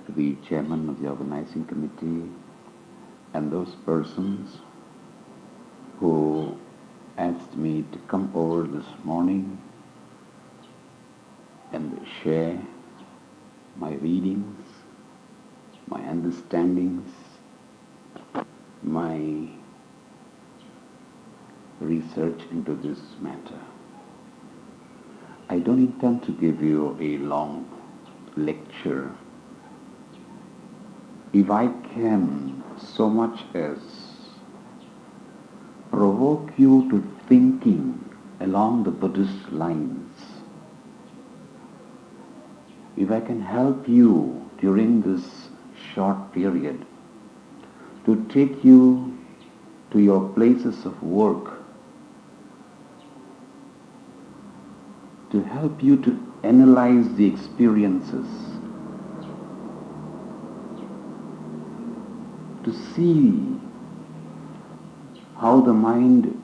to the chairman of the organizing committee and those persons who asked me to come over this morning and share my readings, my understandings, my research into this matter. I don't intend to give you a long lecture. If I can so much as provoke you to thinking along the Buddhist lines, if I can help you during this short period to take you to your places of work, to help you to analyze the experiences, to see how the mind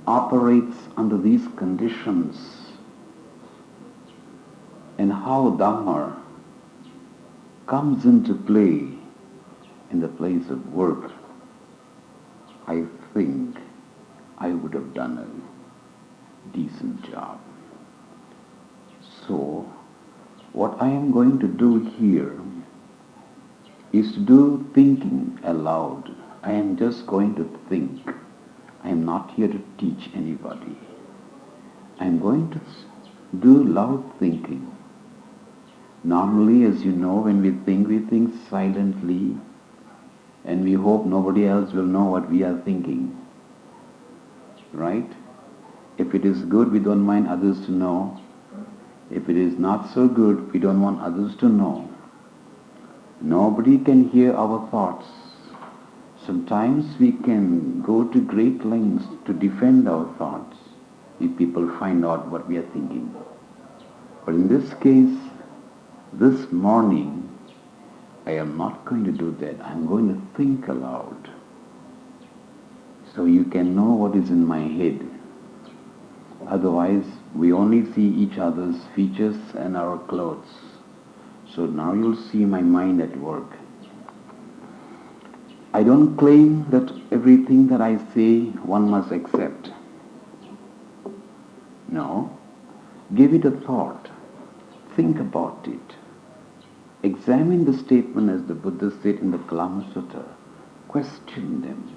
operates under these conditions and how Dhamma comes into play in the place of work, I think I would have done a decent job. So, what I am going to do here is to do thinking aloud. I am just going to think. I am not here to teach anybody. I am going to do loud thinking. Normally, as you know, when we think silently, and we hope nobody else will know what we are thinking. Right? If it is good, we don't mind others to know. If it is not so good, we don't want others to know. Nobody can hear our thoughts. Sometimes we can go to great lengths to defend our thoughts if people find out what we are thinking. But in this case, this morning, I am not going to do that. I am going to think aloud so you can know what is in my head. Otherwise, we only see each other's features and our clothes. So now you'll see my mind at work. I don't claim that everything that I say one must accept. No. Give it a thought. Think about it. Examine the statement as the Buddha said in the Kalama Sutta. Question them.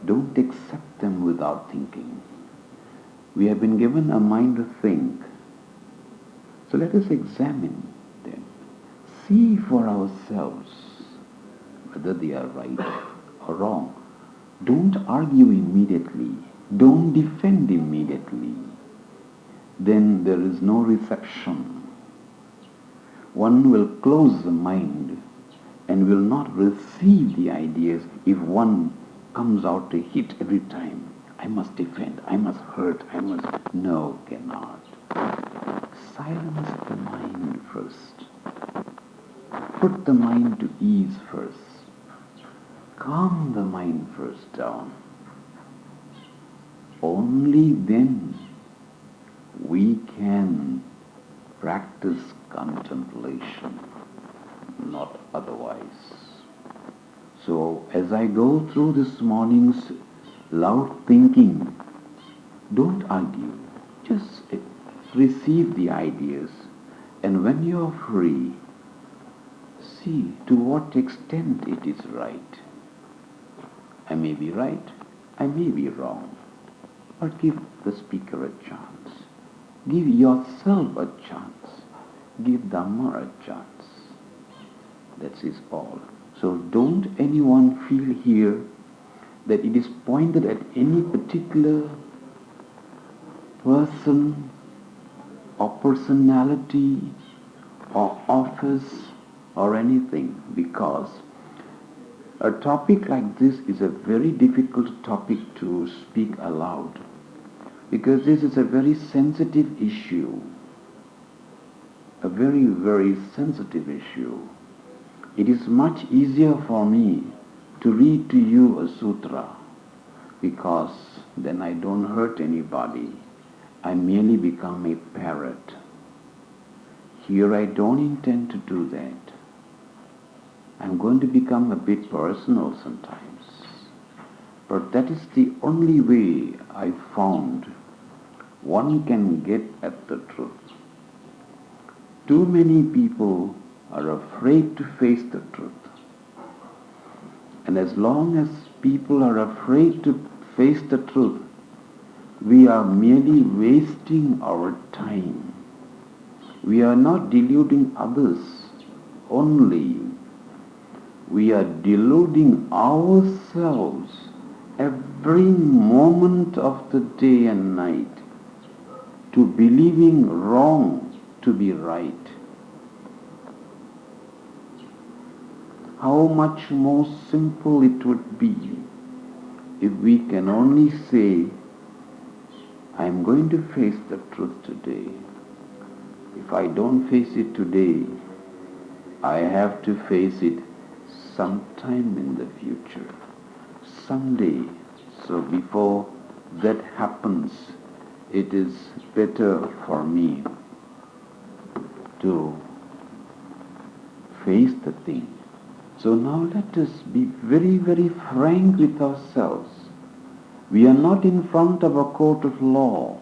Don't accept them without thinking. We have been given a mind to think. So let us examine them. See for ourselves whether they are right or wrong. Don't argue immediately. Don't defend immediately. Then there is no reception. One will close the mind and will not receive the ideas if one comes out to hit every time. I must defend, I must hurt, I must... No, cannot. Silence the mind first. Put the mind to ease first. Calm the mind first down. Only then we can practice contemplation, not otherwise. So as I go through this morning's loud thinking, don't argue. Just receive the ideas, and when you are free, see to what extent it is right. I may be right, I may be wrong, but give the speaker a chance. Give yourself a chance. Give Dhamma a chance. That is all. So don't anyone feel here that it is pointed at any particular person or personality or office or anything, because a topic like this is a very difficult topic to speak aloud, because this is a very sensitive issue, a very, very sensitive issue. It is much easier for me to read to you a sutra, because then I don't hurt anybody. I merely become a parrot. Here I don't intend to do that. I'm going to become a bit personal sometimes. But that is the only way I found one can get at the truth. Too many people are afraid to face the truth. And as long as people are afraid to face the truth, we are merely wasting our time. We are not deluding others only. We are deluding ourselves every moment of the day and night to believing wrong to be right. How much more simple it would be if we can only say, I am going to face the truth today. If I don't face it today, I have to face it sometime in the future, someday. So before that happens, it is better for me to face the thing. So now let us be very, very frank with ourselves. We are not in front of a court of law,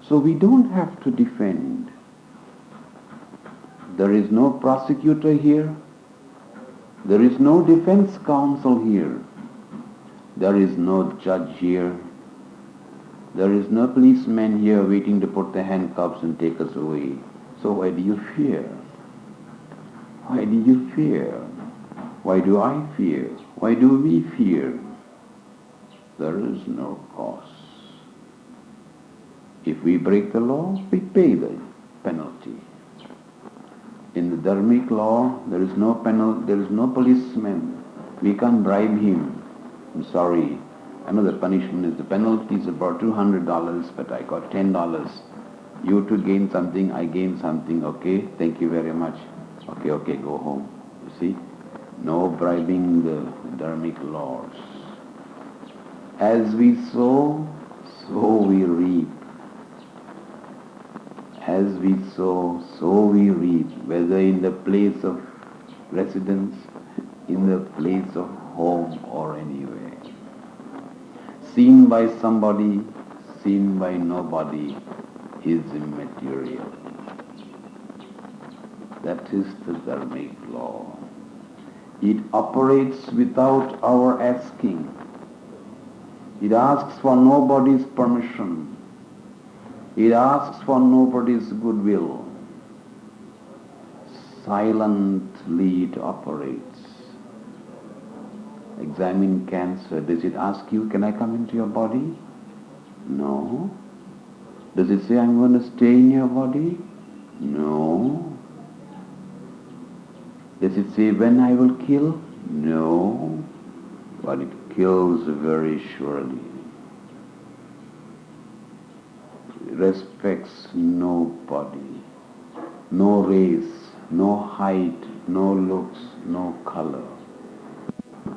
so we don't have to defend. There is no prosecutor here. There is no defense counsel here. There is no judge here. There is no policeman here waiting to put the handcuffs and take us away. So why do you fear? Why do you fear? Why do I fear? Why do we fear? There is no cause. If we break the law, we pay the penalty. In the dharmic law, there is no penalty, there is no policeman. We can't bribe him. I'm sorry. I know the punishment is, the penalty is about $200, but I got $10. You two gain something, I gain something, okay? Thank you very much. Okay, go home. You see? No bribing the dharmic laws. As we sow, so we reap. As we sow, so we reap, whether in the place of residence, in the place of home, or anywhere. Seen by somebody, seen by nobody, is immaterial. That is the dharmic law. It operates without our asking. It asks for nobody's permission. It asks for nobody's goodwill. Silently it operates. Examine cancer. Does it ask you, can I come into your body? No. Does it say, I'm going to stay in your body? No. Does it say, when I will kill? No. But it kills very surely. It respects nobody. No race, no height, no looks, no color.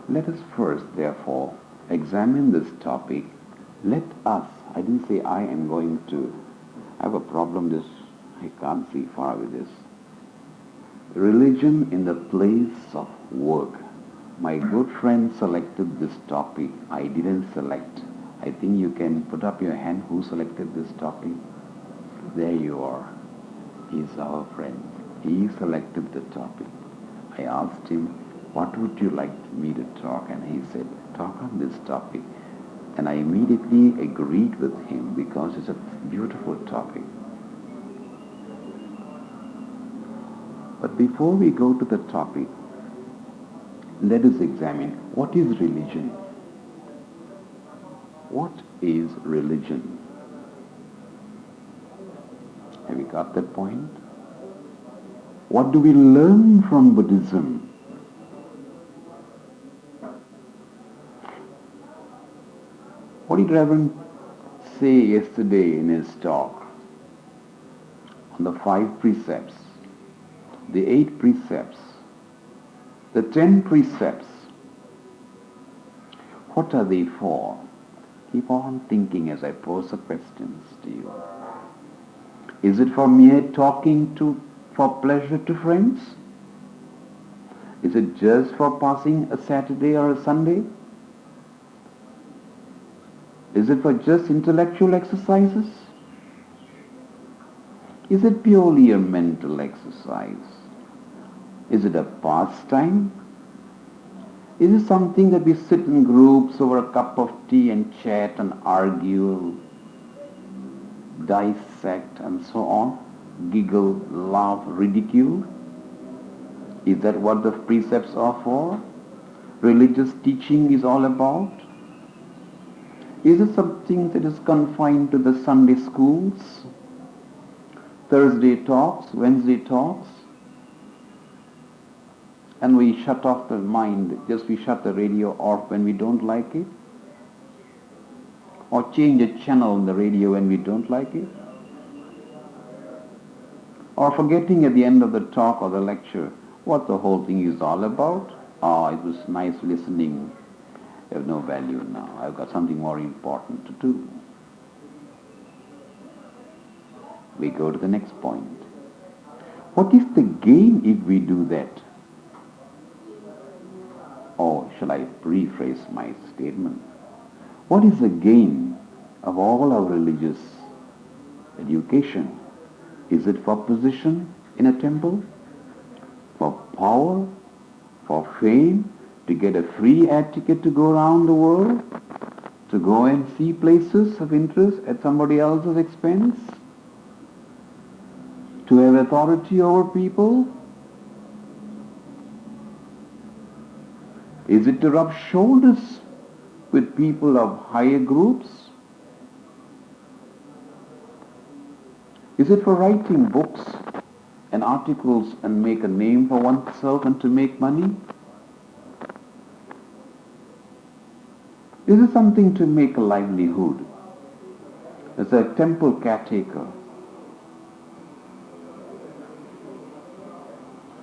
Let us first, therefore, examine this topic. Let us, I didn't say I am going to, I have a problem I can't see far with this. Religion in the place of work. My good friend selected this topic. I didn't select. I think you can put up your hand who selected this topic. There you are. He's our friend. He selected the topic. I asked him, what would you like me to talk? And he said, talk on this topic. And I immediately agreed with him because it's a beautiful topic. But before we go to the topic, let us examine what is religion. What is religion? Have you got that point? What do we learn from Buddhism? What did Reverend say yesterday in his talk on the 5 precepts, the 8 precepts, the 10 precepts? What are they for? Keep on thinking as I pose the questions to you. Is it for mere talking for pleasure to friends? Is it just for passing a Saturday or a Sunday? Is it for just intellectual exercises? Is it purely a mental exercise? Is it a pastime? Is it something that we sit in groups over a cup of tea and chat and argue, dissect and so on, giggle, laugh, ridicule? Is that what the precepts are for? Religious teaching is all about? Is it something that is confined to the Sunday schools? Thursday talks, Wednesday talks, and we shut off the mind, just we shut the radio off when we don't like it? Or change a channel on the radio when we don't like it? Or forgetting at the end of the talk or the lecture what the whole thing is all about? It was nice listening. I have no value now. I've got something more important to do. We go to the next point. What is the gain if we do that? Or shall I rephrase my statement? What is the gain of all our religious education? Is it for position in a temple? For power? For fame? To get a free air ticket to go around the world? To go and see places of interest at somebody else's expense? To have authority over people? Is it to rub shoulders with people of higher groups? Is it for writing books and articles and make a name for oneself and to make money? Is it something to make a livelihood? As a temple caretaker,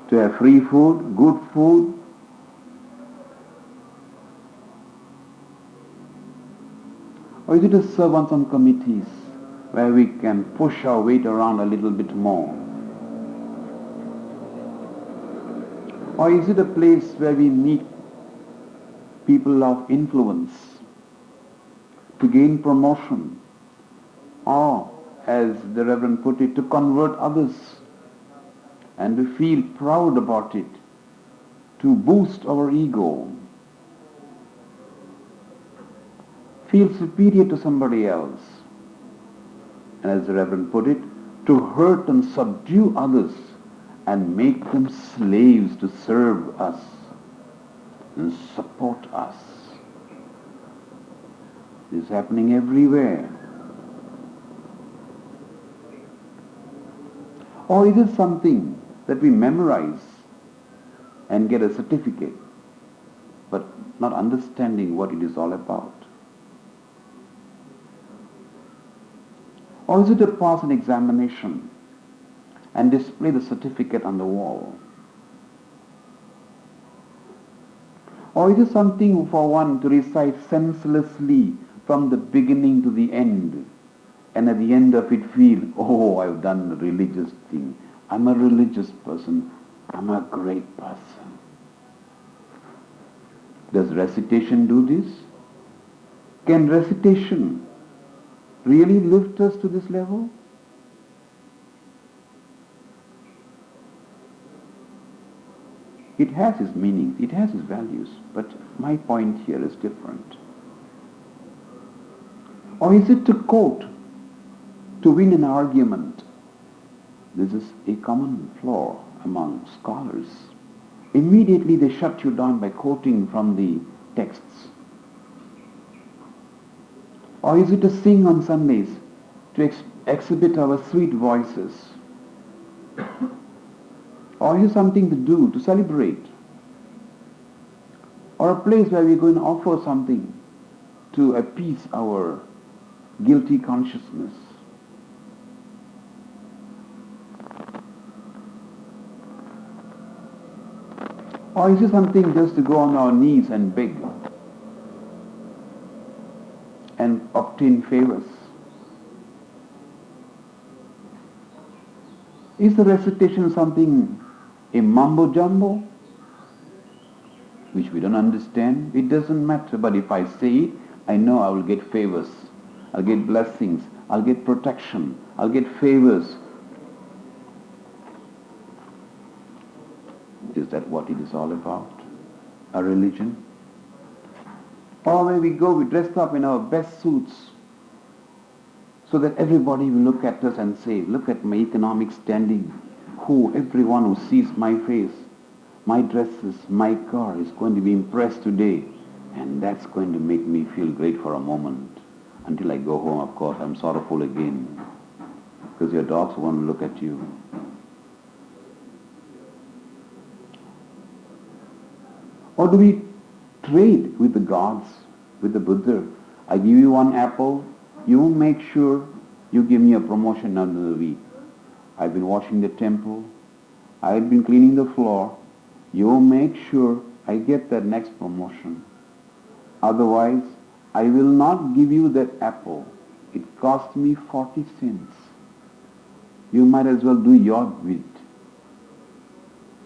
to have free food, good food? Or is it to serve on some committees where we can push our weight around a little bit more? Or is it a place where we meet people of influence to gain promotion? Or, as the Reverend put it, to convert others and to feel proud about it, to boost our ego, feel superior to somebody else, and as the Reverend put it, to hurt and subdue others and make them slaves to serve us and support us. This is happening everywhere. Or is it something that we memorize and get a certificate, but not understanding what it is all about? Or is it to pass an examination and display the certificate on the wall? Or is it something for one to recite senselessly from the beginning to the end, and at the end of it feel, oh, I've done the religious thing. I'm a religious person. I'm a great person. Does recitation do this? Can recitation really lift us to this level? It has its meaning, it has its values, but my point here is different. Or is it to quote, to win an argument? This is a common flaw among scholars. Immediately they shut you down by quoting from the texts. Or is it to sing on Sundays, to exhibit our sweet voices? Or is it something to do, to celebrate? Or a place where we're going to offer something to appease our guilty consciousness? Or is it something just to go on our knees and beg and obtain favors? Is the recitation something a mumbo jumbo? which we don't understand, it doesn't matter. But if I say it, I know I will get favors. I'll get blessings. I'll get protection. I'll get favors. Is that what it is all about? A religion? Or where we go, we dress up in our best suits so that everybody will look at us and say, look at my economic standing. Everyone who sees my face, my dresses, my car is going to be impressed today. And that's going to make me feel great for a moment. Until I go home, of course, I'm sorrowful again. Because your dogs won't look at you. Or do we trade with the gods, with the Buddha? I give you one apple, you make sure you give me a promotion another week. I've been washing the temple, I've been cleaning the floor, you make sure I get that next promotion. Otherwise, I will not give you that apple. It cost me 40 cents. You might as well do your bit.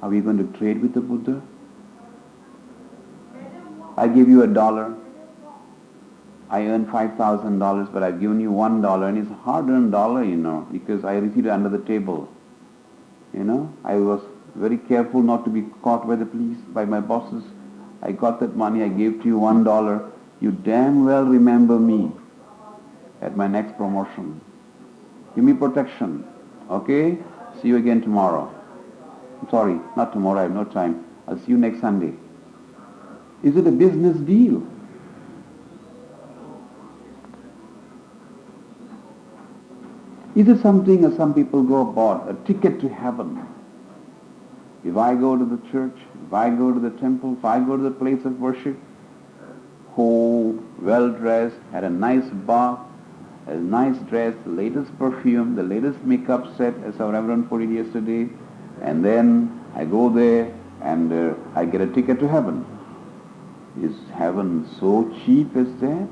Are we going to trade with the Buddha? I give you $1. I earn $5,000, but I've given you $1, and it's a hard-earned dollar, because I received it under the table. I was very careful not to be caught by the police, by my bosses. I got that money, I gave to you $1. You damn well remember me at my next promotion. Give me protection, okay? See you again tomorrow. I'm sorry, not tomorrow, I have no time. I'll see you next Sunday. Is it a business deal? Is it something, as some people go about, a ticket to heaven? If I go to the church, if I go to the temple, if I go to the place of worship, well-dressed, had a nice bath, a nice dress, the latest perfume, the latest makeup set, as our Reverend put it yesterday, and then I go there and I get a ticket to heaven. Is heaven so cheap as that?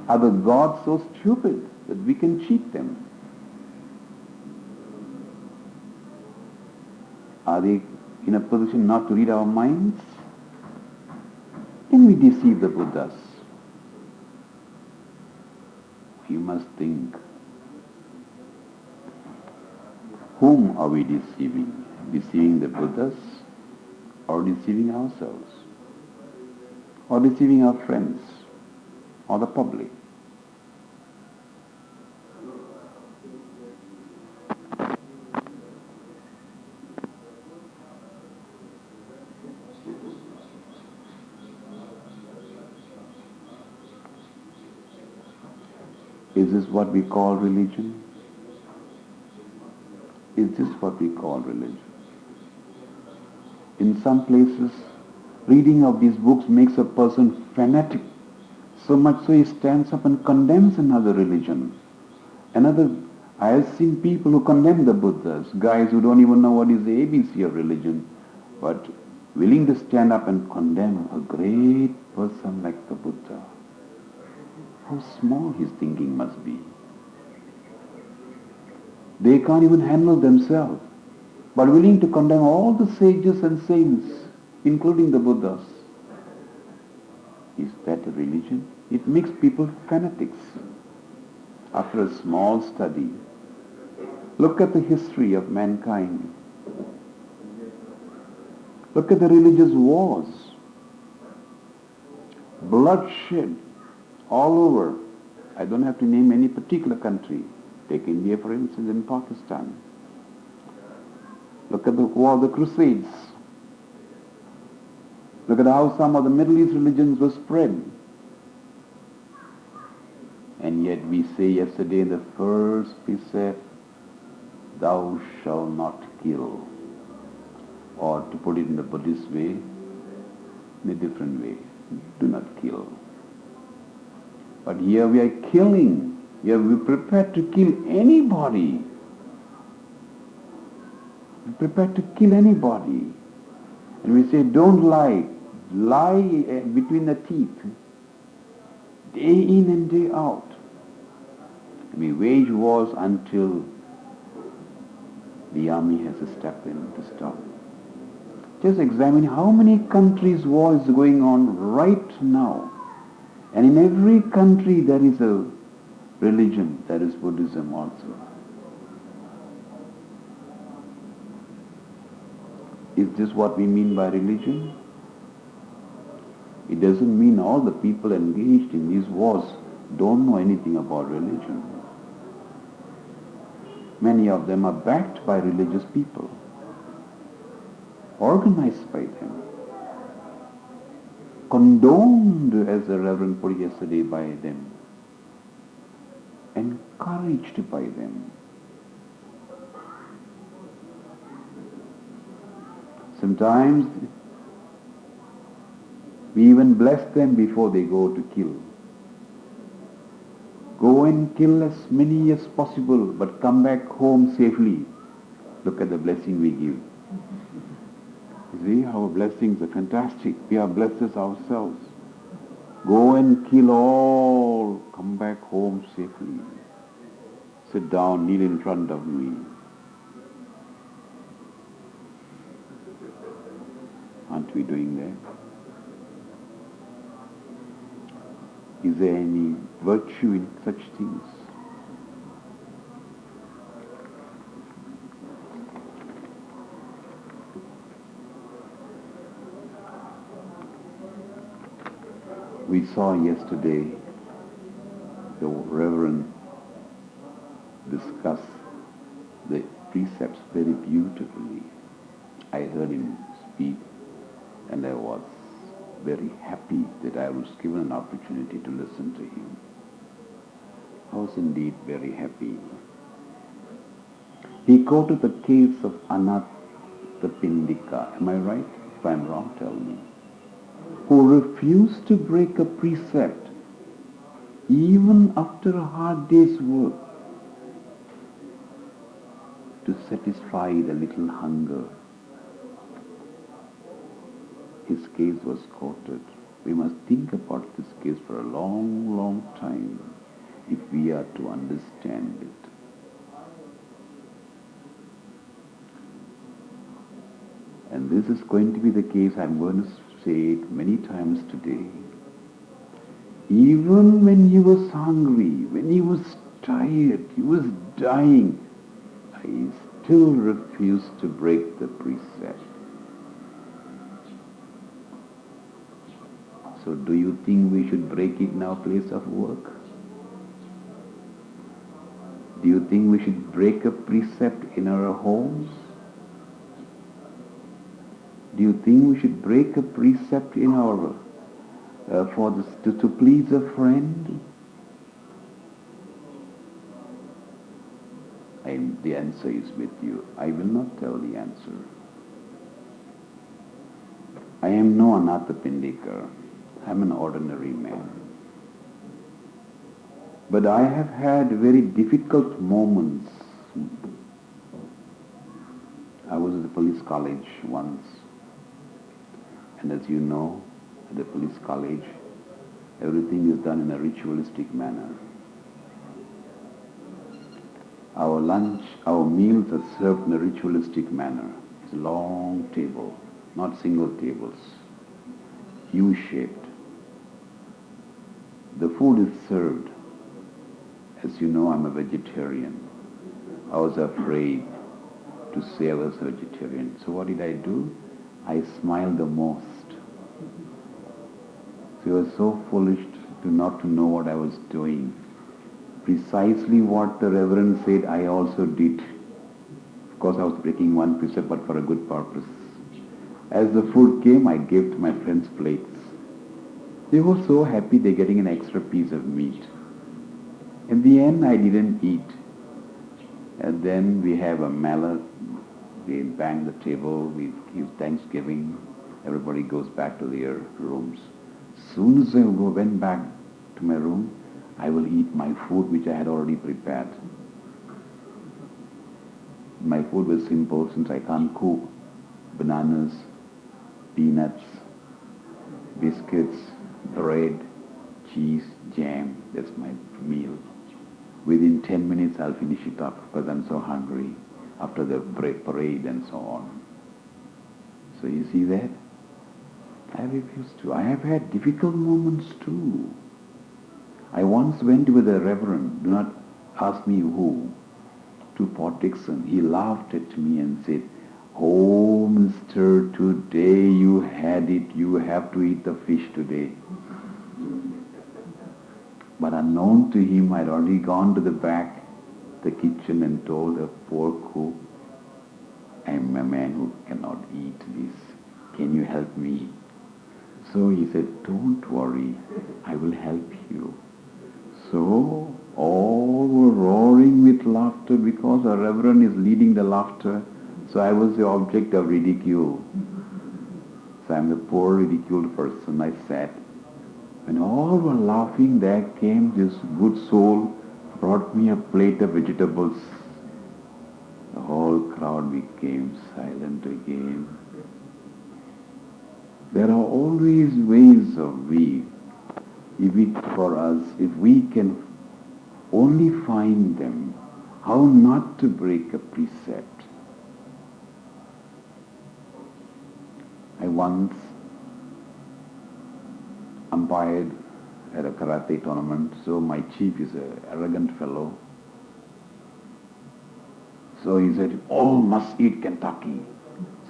Are the gods so stupid that we can cheat them? Are they in a position not to read our minds? Can we deceive the Buddhas? We must think. Whom are we deceiving? Deceiving the Buddhas or deceiving ourselves? Or deceiving our friends or the public? Is this what we call religion? Is this what we call religion? In some places, reading of these books makes a person fanatic, so much so he stands up and condemns another religion. I have seen people who condemn the Buddhas, guys who don't even know what is the ABC of religion, but willing to stand up and condemn a great person like the Buddha. How small his thinking must be. They can't even handle themselves, but willing to condemn all the sages and saints, including the Buddhas. Is that a religion? It makes people fanatics. After a small study, look at the history of mankind. Look at the religious wars. Bloodshed all over. I don't have to name any particular country. Take India, for instance, and Pakistan. Look at the war of the Crusades. Look at how some of the Middle East religions were spread. And yet we say yesterday in the first precept, thou shalt not kill. Or to put it in the Buddhist way, in a different way, do not kill. But here we are killing. Here we are prepared to kill anybody. We're prepared to kill anybody. And we say, don't lie. Lie between the teeth. Day in and day out. We wage wars until the army has to step in to stop. Just examine how many countries war is going on right now. And in every country there is a religion, there is Buddhism also. Is this what we mean by religion? It doesn't mean all the people engaged in these wars don't know anything about religion. Many of them are backed by religious people, organized by them, condoned, as the Reverend put it yesterday, by them, encouraged by them. Sometimes we even bless them before they go to kill. Go and kill as many as possible, but come back home safely. Look at the blessing we give. You see, our blessings are fantastic. We are blessed ourselves. Go and kill all, come back home safely. Sit down, kneel in front of me. Aren't we doing that? Is there any virtue in such things? We saw yesterday the Reverend discuss the precepts very beautifully. I heard him speak and I was very happy that I was given an opportunity to listen to him. I was indeed very happy. He quoted the case of Anathapindika. Am I right? If I'm wrong, tell me. Who refused to break a precept even after a hard day's work to satisfy the little hunger. His case was quoted. We must think about this case for a long, long time if we are to understand it. And this is going to be the case, I'm going to say it many times today. Even when he was hungry, when he was tired, he was dying, he still refused to break the precept. So do you think we should break it in our place of work? Do you think we should break a precept in our homes? Do you think we should break a precept in our to please a friend? The answer is with you. I will not tell the answer. I am no Anathapindika. I am an ordinary man. But I have had very difficult moments. I was at the police college once. And as you know, at the police college, everything is done in a ritualistic manner. Our lunch, our meals are served in a ritualistic manner. It's a long table, not single tables, U-shaped. The food is served. As you know, I'm a vegetarian. I was afraid to say I was a vegetarian. So what did I do? I smiled the most. So I was so foolish not to know what I was doing. Precisely what the Reverend said, I also did. Of course, I was breaking one precept, but for a good purpose. As the food came, I gave to my friends plates. They were so happy they're getting an extra piece of meat. In the end, I didn't eat. And then we have a mallet. We bang the table. We give Thanksgiving. Everybody goes back to their rooms. Soon as I went back to my room, I will eat my food which I had already prepared. My food was simple since I can't cook. Bananas, peanuts, biscuits, bread, cheese, jam. That's my meal. Within 10 minutes I'll finish it up because I'm so hungry after the parade and so on. So you see that? I refuse to. I have had difficult moments too. I once went with a reverend, do not ask me who, to Port Dixon. He laughed at me and said, "Oh, mister, today you had it. You have to eat the fish today." But unknown to him, I'd already gone to the back, the kitchen, and told a poor cook, "I'm a man who cannot eat this. Can you help me?" So he said, "Don't worry, I will help you." So all were roaring with laughter because our reverend is leading the laughter. So I was the object of ridicule. So I'm the poor ridiculed person. I sat. When all were laughing, there came this good soul, brought me a plate of vegetables. The whole crowd became silent again. There are always ways of if we can only find them, how not to break a precept. I once umpired at a karate tournament, so my chief is an arrogant fellow. So he said, "All must eat Kentucky."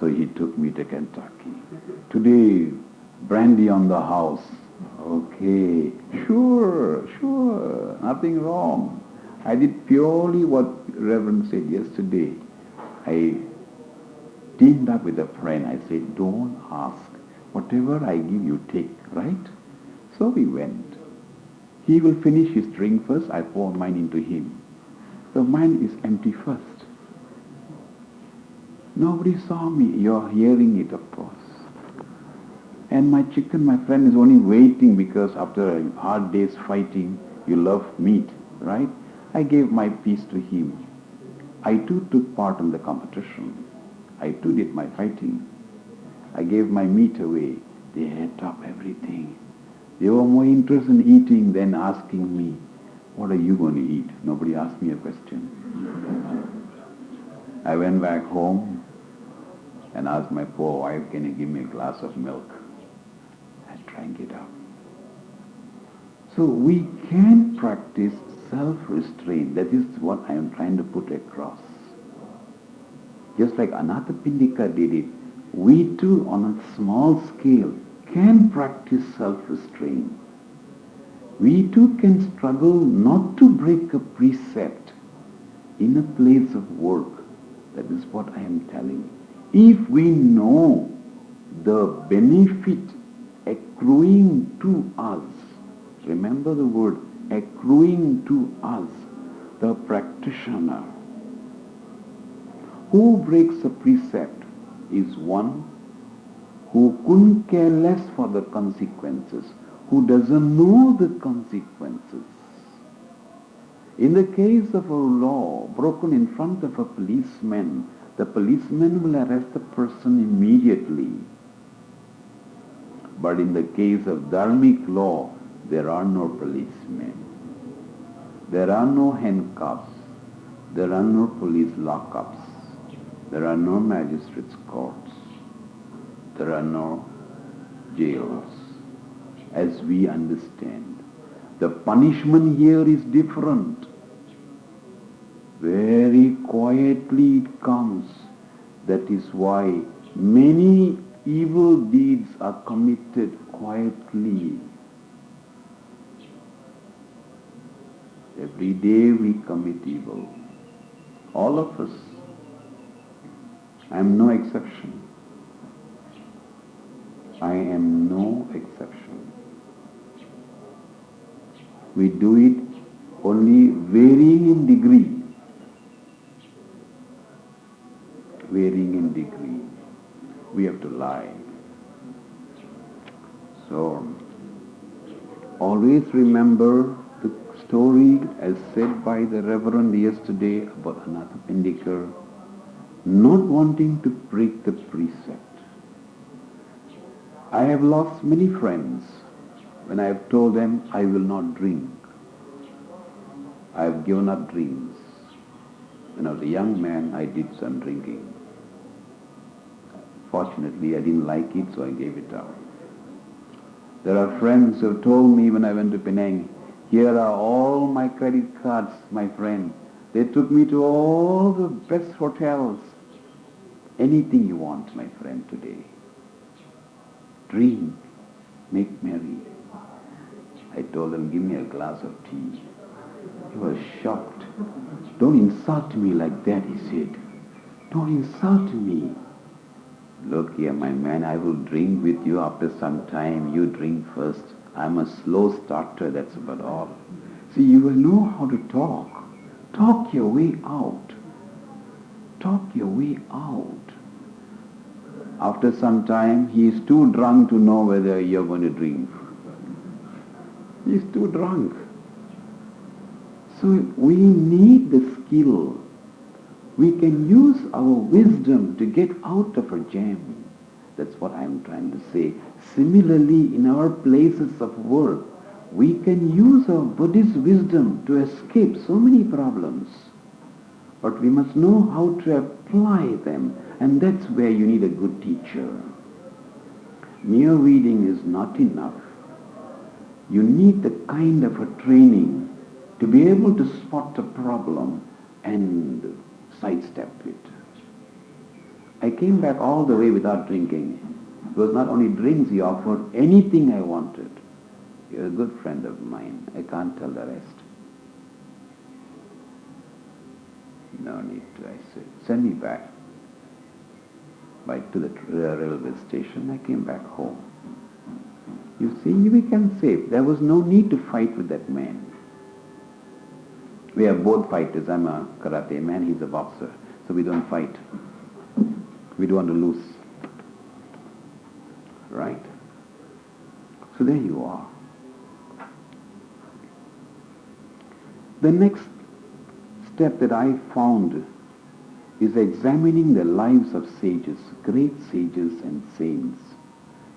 So he took me to Kentucky. "Today, brandy on the house." Okay, sure, nothing wrong. I did purely what Reverend said yesterday. I teamed up with a friend. I said, "Don't ask. Whatever I give you, take, right?" So we went. He will finish his drink first. I pour mine into him. So mine is empty first. Nobody saw me. You're hearing it, of course. And my friend is only waiting because after a hard day's fighting, you love meat, right? I gave my piece to him. I too took part in the competition. I too did my fighting. I gave my meat away. They ate up everything. They were more interested in eating than asking me, "What are you going to eat?" Nobody asked me a question. I went back home and asked my poor wife, "Can you give me a glass of milk?" I drank it up. So we can practice self-restraint. That is what I am trying to put across. Just like Anathapindika did it, we too on a small scale can practice self-restraint. We too can struggle not to break a precept in a place of work. That is what I am telling. If we know the benefit accruing to us, remember the word accruing to us, the practitioner who breaks a precept is one who couldn't care less for the consequences, who doesn't know the consequences. In the case of a law broken in front of a policeman, the policeman will arrest the person immediately. But in the case of dharmic law, there are no policemen. There are no handcuffs. There are no police lockups. There are no magistrates' courts. There are no jails, as we understand. The punishment here is different. Very quietly it comes. That is why many evil deeds are committed quietly. Every day we commit evil. All of us. I am no exception. I am no exception. We do it only varying in degree. Varying in degree. We have to lie. So, always remember the story as said by the Reverend yesterday about Anathapindika not wanting to break the precept. I have lost many friends when I have told them I will not drink. I have given up drinks. When I was a young man, I did some drinking. Unfortunately, I didn't like it, so I gave it up. There are friends who told me when I went to Penang, here are all my credit cards, my friend. They took me to all the best hotels. Anything you want, my friend, today. Drink, make merry. I told them, give me a glass of tea. He was shocked. Don't insult me like that, he said. Don't insult me. Look here, my man, I will drink with you after some time. You drink first. I'm a slow starter, that's about all. See, you will know how to talk. Talk your way out. Talk your way out. After some time, he is too drunk to know whether you're going to drink. He is too drunk. So we need the skill. We can use our wisdom to get out of a jam. That's what I'm trying to say. Similarly, in our places of work, we can use our Buddhist wisdom to escape so many problems. But we must know how to apply them, and that's where you need a good teacher. Mere reading is not enough. You need the kind of a training to be able to spot a problem and sidestep it. I came back all the way without drinking. It was not only drinks, he offered anything I wanted. You're a good friend of mine. I can't tell the rest. No need to, I said. Send me back. To the railway station, I came back home. You see, we can save. There was no need to fight with that man. We are both fighters. I'm a karate man, he's a boxer. So we don't fight. We don't want to lose. Right? So there you are. The next step that I found is examining the lives of sages, great sages and saints,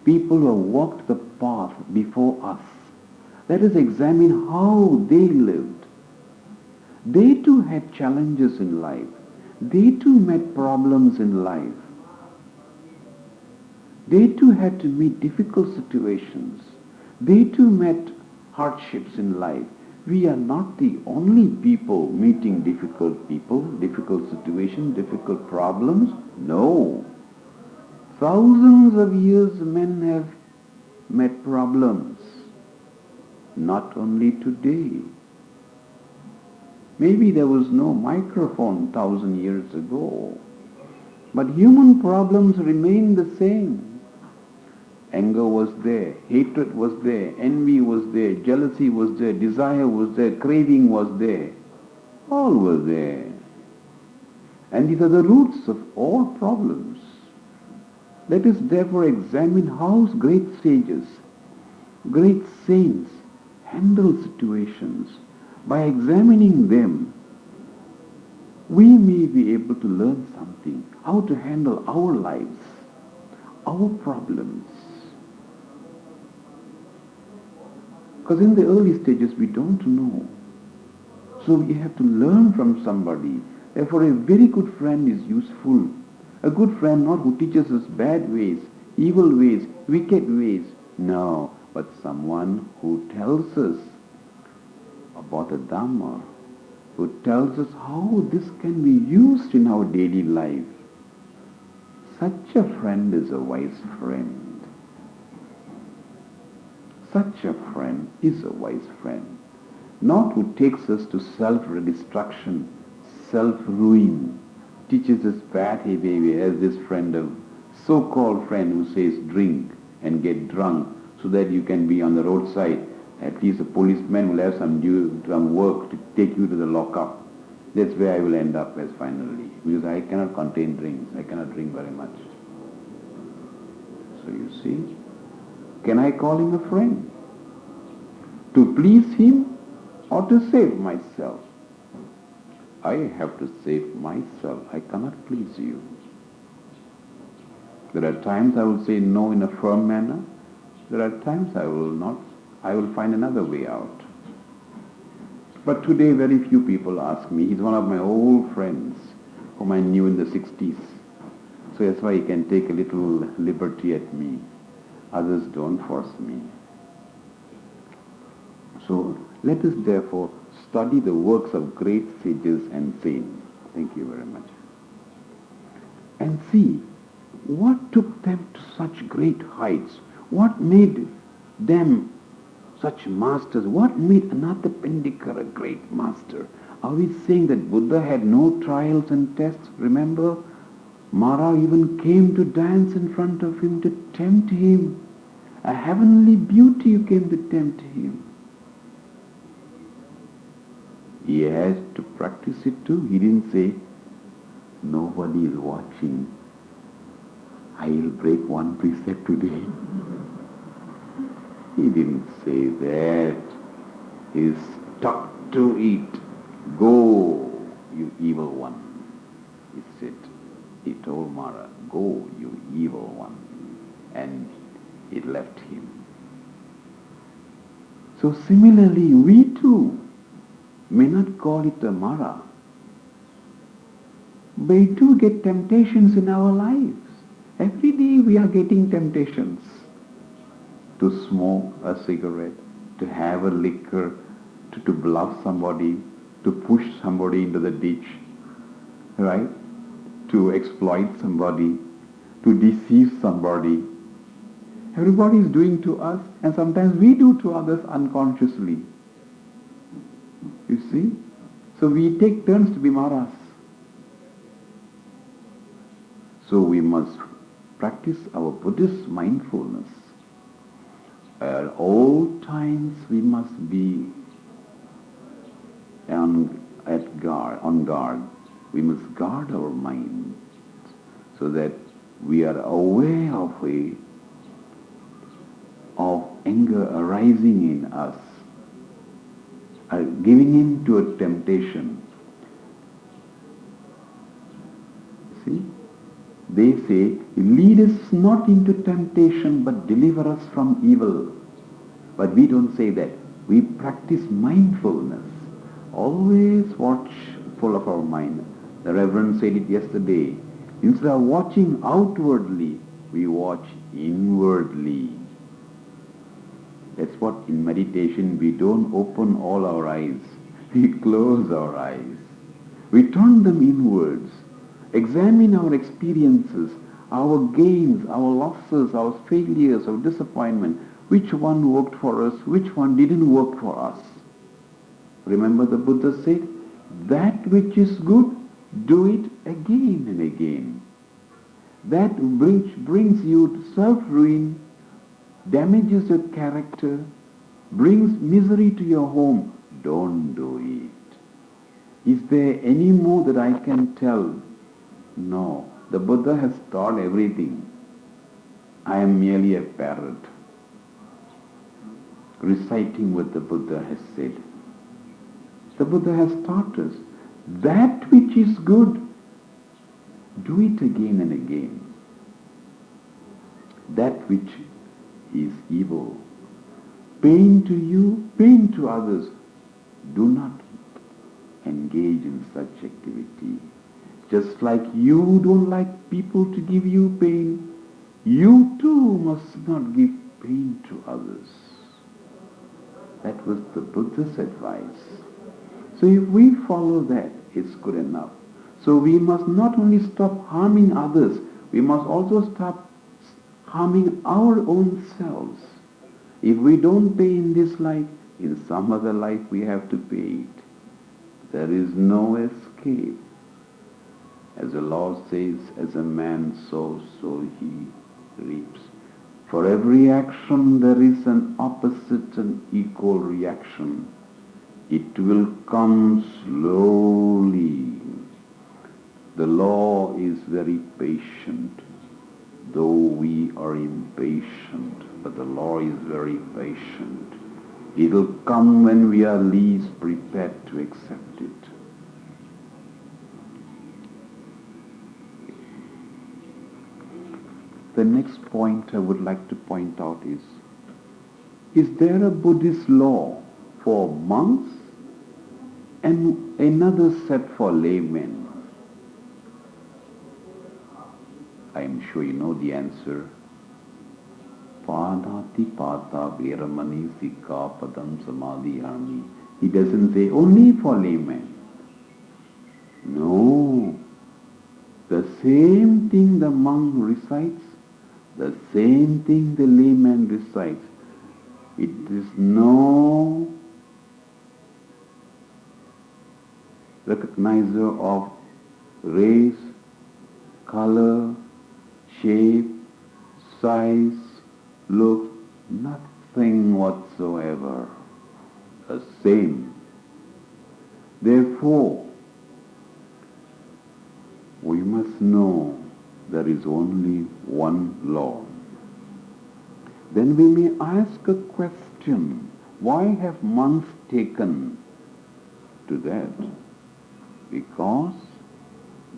people who have walked the path before us. Let us examine how they lived. They too had challenges in life. They too met problems in life. They too had to meet difficult situations. They too met hardships in life. We are not the only people meeting difficult situations, difficult problems. No. Thousands of years men have met problems. Not only today. Maybe there was no microphone 1,000 years ago. But human problems remain the same. Anger was there, hatred was there, envy was there, jealousy was there, desire was there, craving was there. All were there. And these are the roots of all problems. Let us therefore examine how great sages, great saints handle situations. By examining them, we may be able to learn something, how to handle our lives, our problems. Because in the early stages we don't know. So we have to learn from somebody. Therefore a very good friend is useful. A good friend not who teaches us bad ways, evil ways, wicked ways. No, but someone who tells us about the Dhamma, who tells us how this can be used in our daily life. Such a friend is a wise friend. Such a friend is a wise friend. Not who takes us to self-destruction, self-ruin, teaches us bad behavior as this friend, a so-called friend who says drink and get drunk so that you can be on the roadside. At least a policeman will have some work to take you to the lockup. That's where I will end up as finally. Because I cannot contain drinks. I cannot drink very much. So you see, can I call him a friend? To please him or to save myself? I have to save myself. I cannot please you. There are times I will say no in a firm manner. There are times I will not. I will find another way out. But today very few people ask me. He's one of my old friends whom I knew in the 60s. So that's why he can take a little liberty at me. Others don't force me. So let us therefore study the works of great sages and saints. Thank you very much. And see what took them to such great heights. What made them such masters? What made Anathapindika a great master? Are we saying that Buddha had no trials and tests? Remember, Mara even came to dance in front of him to tempt him. A heavenly beauty came to tempt him. He has to practice it too. He didn't say, nobody is watching. I will break one precept today. He didn't say that. He stuck to it. Go, you evil one. He said, he told Mara, go, you evil one. And it left him. So similarly, we too may not call it a Mara, but we too get temptations in our lives. Every day we are getting temptations to smoke a cigarette, to have a liquor, to bluff somebody, to push somebody into the ditch, right? To exploit somebody, to deceive somebody. Everybody is doing to us, and sometimes we do to others unconsciously. You see? So we take turns to be Maras. So we must practice our Buddhist mindfulness. At all times we must be on guard. We must guard our mind so that we are aware of anger arising in us, giving in to a temptation. See? They say, lead us not into temptation, but deliver us from evil. But we don't say that. We practice mindfulness. Always watchful of our mind. The Reverend said it yesterday. Instead of watching outwardly, we watch inwardly. That's what in meditation we don't open all our eyes. We close our eyes. We turn them inwards. Examine our experiences, our gains, our losses, our failures, our disappointment. Which one worked for us, which one didn't work for us. Remember the Buddha said, that which is good, do it again and again. That which brings you to self-ruin, damages your character, brings misery to your home, don't do it. Is there any more that I can tell? No. The Buddha has taught everything. I am merely a parrot, reciting what the Buddha has said. The Buddha has taught us, that which is good, do it again and again. That which is evil, pain to you, pain to others, do not engage in such activity. Just like you don't like people to give you pain, you too must not give pain to others. That was the Buddha's advice. So if we follow that, it's good enough. So we must not only stop harming others, we must also stop harming our own selves. If we don't pay in this life, in some other life we have to pay it. There is no escape. As the Lord says, as a man sows, so he reaps. For every action there is an opposite and equal reaction. It will come slowly. The law is very patient, though we are impatient, but the law is very patient. It will come when we are least prepared to accept it. The next point I would like to point out is there a Buddhist law for monks and another set for laymen? I am sure you know the answer. Panati pata veramani sikha padam samadhiyami. He doesn't say only for laymen. No. The same thing the monk recites, the same thing the layman recites. It is no recognizer of race, color, shape, size, look, nothing whatsoever. The same. Therefore, we must know there is only one Lord. Then we may ask a question, why have monks taken to that? Because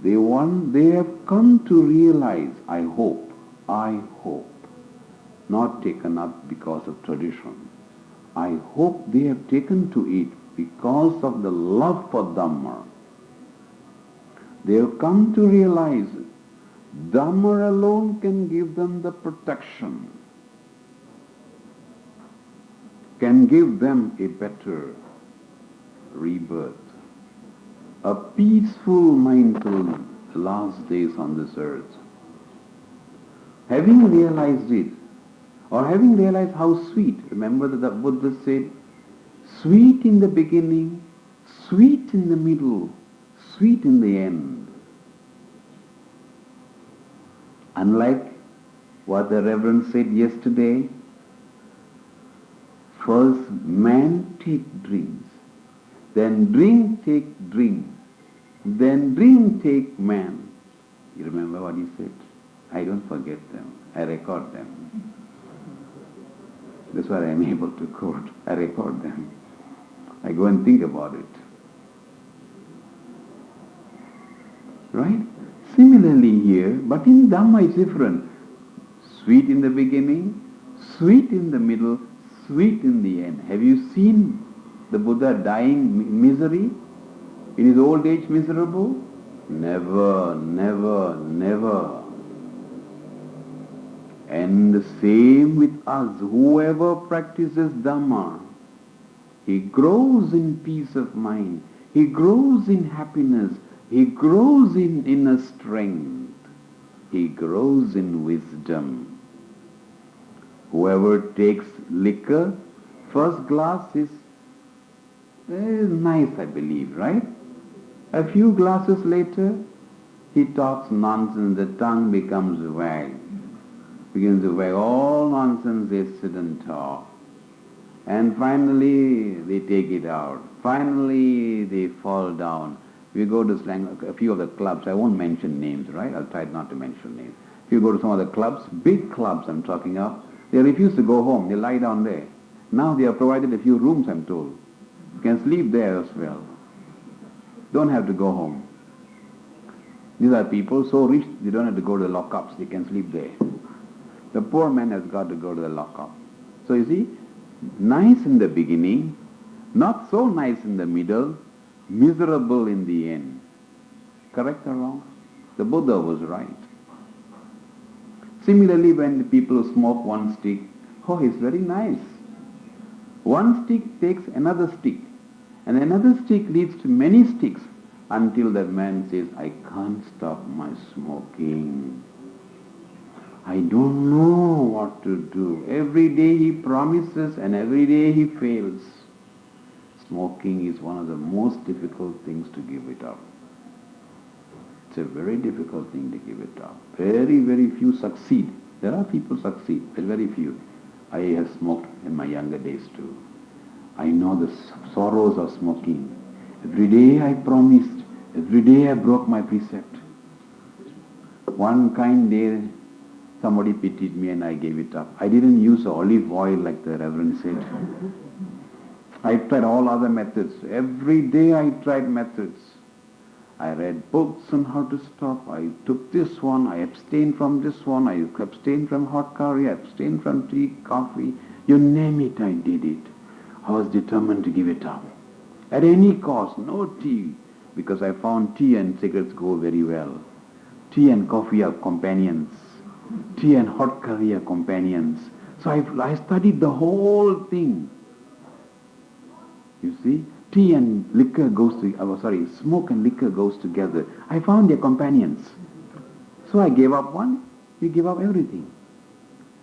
they have come to realize, I hope, not taken up because of tradition. I hope they have taken to it because of the love for Dhamma. They have come to realize Dhamma alone can give them the protection, can give them a better rebirth, a peaceful mind till the last days on this earth. Having realized it, or having realized how sweet, remember that the Buddha said, sweet in the beginning, sweet in the middle, sweet in the end. Unlike what the Reverend said yesterday, first man take drinks, then drink take drink, then drink take man. You remember what he said? I don't forget them. I record them. That's what I am able to quote. I record them. I go and think about it. Right? Similarly here, but in Dhamma it's different. Sweet in the beginning, sweet in the middle, sweet in the end. Have you seen the Buddha dying misery? In his old age miserable? Never, never, never. And the same with us. Whoever practices Dhamma, he grows in peace of mind. He grows in happiness. He grows in inner strength. He grows in wisdom. Whoever takes liquor, first glass is nice, I believe, right? A few glasses later, he talks nonsense. The tongue becomes wag. Begins to wag all nonsense. They sit and talk. And finally, they take it out. Finally, they fall down. We go to a few of the clubs. I won't mention names, right? I'll try not to mention names. If you go to some of the clubs, big clubs I'm talking of, they refuse to go home. They lie down there. Now they have provided a few rooms, I'm told. You can sleep there as well. Don't have to go home. These are people so rich, they don't have to go to the lockups. They can sleep there. The poor man has got to go to the lockup. So you see, nice in the beginning, not so nice in the middle, miserable in the end. Correct or wrong? The Buddha was right. Similarly, when the people smoke one stick, oh, it's very nice. One stick takes another stick, and another stick leads to many sticks until that man says, I can't stop my smoking. I don't know what to do. Every day he promises and every day he fails. Smoking is one of the most difficult things to give it up. It's a very difficult thing to give it up. Very, very few succeed. There are people who succeed, but very few. I have smoked in my younger days too. I know the sorrows of smoking. Every day I promised. Every day I broke my precept. One kind day somebody pitied me and I gave it up. I didn't use olive oil like the Reverend said. I tried all other methods. Every day I tried methods. I read books on how to stop. I took this one. I abstained from this one. I abstained from hot curry. I abstained from tea, coffee. You name it, I did it. I was determined to give it up. At any cost, no tea. Because I found tea and cigarettes go very well. Tea and coffee are companions. Tea and hot curry are companions. So I studied the whole thing. You see, tea and liquor smoke and liquor goes together. I found their companions. So I gave up one, you give up everything.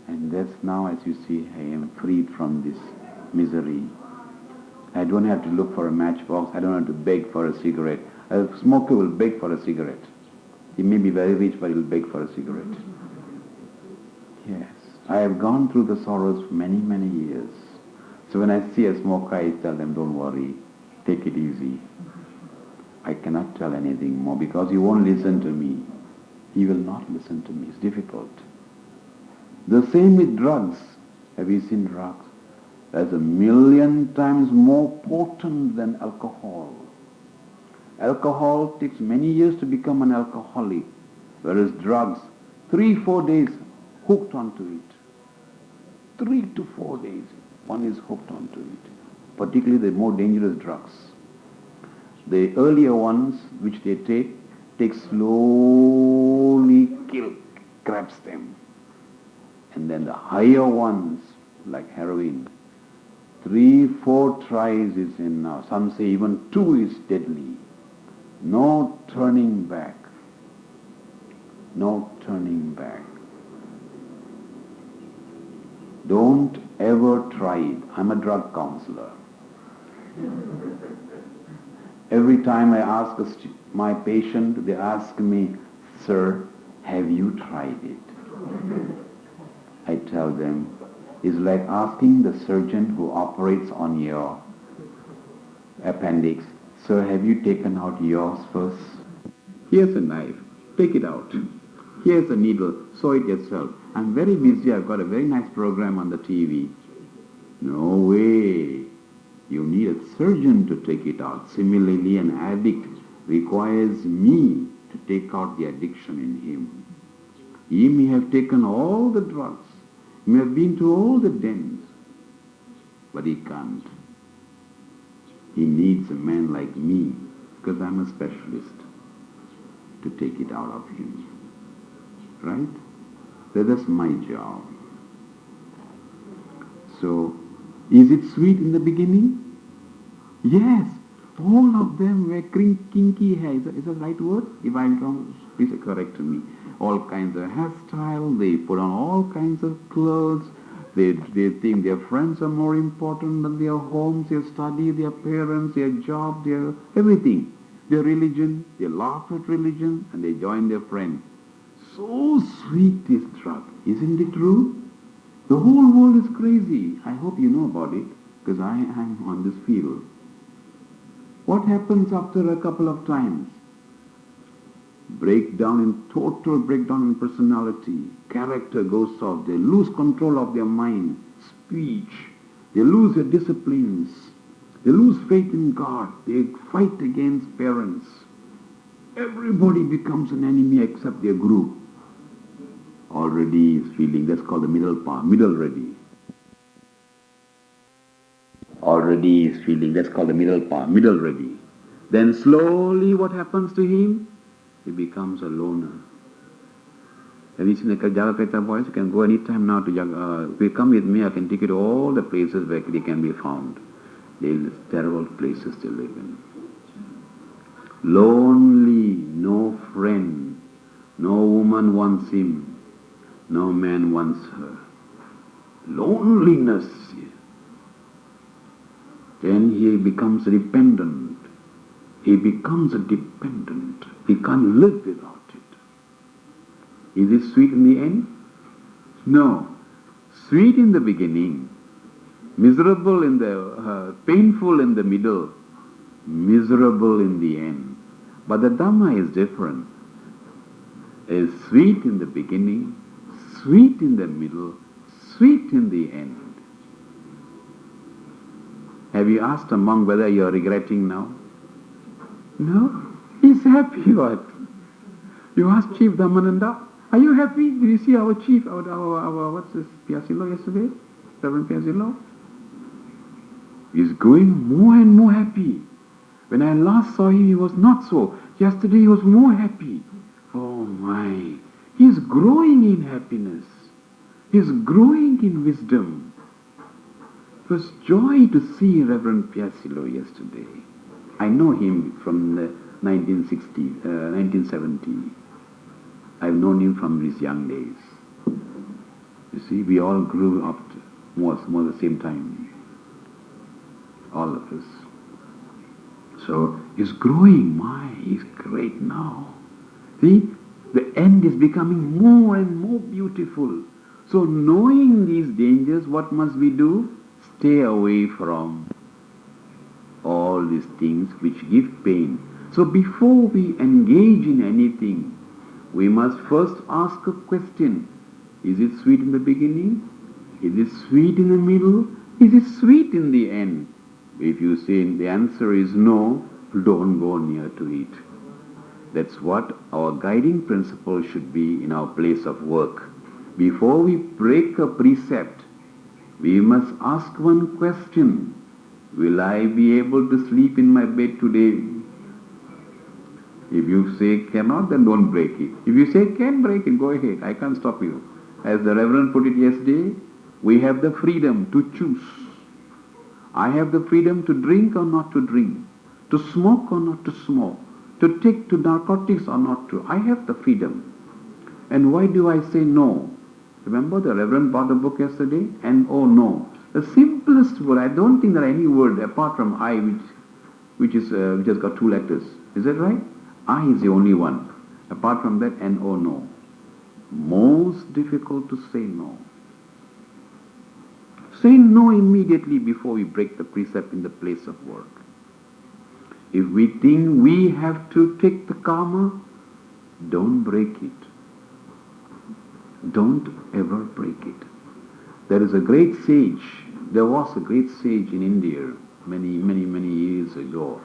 And that's now, as you see, I am freed from this misery. I don't have to look for a matchbox. I don't have to beg for a cigarette. A smoker will beg for a cigarette. He may be very rich, but he will beg for a cigarette. Yes. I have gone through the sorrows for many, many years. So when I see a smoker, I tell them, don't worry, take it easy. I cannot tell anything more because he won't listen to me. He will not listen to me. It's difficult. The same with drugs. Have you seen drugs? That's 1,000,000 times more potent than alcohol. Alcohol takes many years to become an alcoholic, whereas drugs, 3-4 days, hooked onto it. 3 to 4 days, one is hooked onto it. Particularly the more dangerous drugs. The earlier ones, which they take slowly grabs them. And then the higher ones, like heroin, 3-4 tries is enough. Some say even 2 is deadly. No turning back. No turning back. Don't ever try it. I'm a drug counselor. Every time I ask my patient, they ask me, "Sir, have you tried it?" I tell them, it's like asking the surgeon who operates on your appendix, "Sir, have you taken out yours first?" Here's a knife. Take it out. Here's a needle. Sew it yourself. I'm very busy. I've got a very nice program on the TV. No way. You need a surgeon to take it out. Similarly, an addict requires me to take out the addiction in him. He may have taken all the drugs. He may have been to all the dens. But he can't. He needs a man like me, because I'm a specialist, to take it out of him. Right? So that's my job. So, is it sweet in the beginning? Yes. All of them were kinky hair. Is that the right word? If I'm wrong, please correct me. All kinds of hairstyle, they put on all kinds of clothes. They think their friends are more important than their homes, their study, their parents, their job, their everything. Their religion, they laugh at religion and they join their friends. So sweet this drug. Isn't it true? The whole world is crazy. I hope you know about it, because I am on this field. What happens after a couple of times? Total breakdown in personality. Character goes off. They lose control of their mind, speech. They lose their disciplines. They lose faith in God. They fight against parents. Everybody becomes an enemy except their group. Already is feeling, that's called the middle part, middle ready. Already is feeling, that's called the middle part, middle ready. Then slowly what happens to him? He becomes a loner. Have you seen the Jaga boys? You can go anytime now to Jaga. If you come with me, I can take you to all the places where they can be found. These terrible places they live in. Lonely, no friend, no woman wants him, no man wants her. Loneliness. Then he becomes dependent. He becomes a dependent. He can't live without it. Is it sweet in the end? No. Sweet in the beginning, miserable in the, painful in the middle, miserable in the end. But the Dhamma is different. It's sweet in the beginning, sweet in the middle, sweet in the end. Have you asked a monk whether you are regretting now? No? He's happy, what? You asked Chief Dhammananda, are you happy? Did you see our chief, our what's this, Piasilo yesterday? Reverend Piasilo? He's growing more and more happy. When I last saw him, he was not so. Yesterday he was more happy. Oh my, he's growing in happiness. He's growing in wisdom. It was joy to see Reverend Piasillo yesterday. I know him from the 1970. I've known him from his young days. You see, we all grew up more the same time. All of us. So he's growing. He's great now. See, the end is becoming more and more beautiful. So knowing these dangers, what must we do? Stay away from all these things which give pain. So before we engage in anything, we must first ask a question. Is it sweet in the beginning? Is it sweet in the middle? Is it sweet in the end? If you say the answer is no, don't go near to it. That's what our guiding principle should be in our place of work. Before we break a precept, we must ask one question. Will I be able to sleep in my bed today? If you say cannot, then don't break it. If you say can break it, go ahead. I can't stop you. As the Reverend put it yesterday, we have the freedom to choose. I have the freedom to drink or not to drink, to smoke or not to smoke, to take to narcotics or not to. I have the freedom. And why do I say no? Remember the Reverend bought a book yesterday? And oh no. The simplest word, I don't think there are any word apart from I which has got two letters. Is that right? I is the only one. Apart from that, and oh no. Most difficult to say no. Say no immediately before we break the precept in the place of work. If we think we have to take the karma, don't break it. Don't ever break it. There is a great sage. There was a great sage in India many years ago.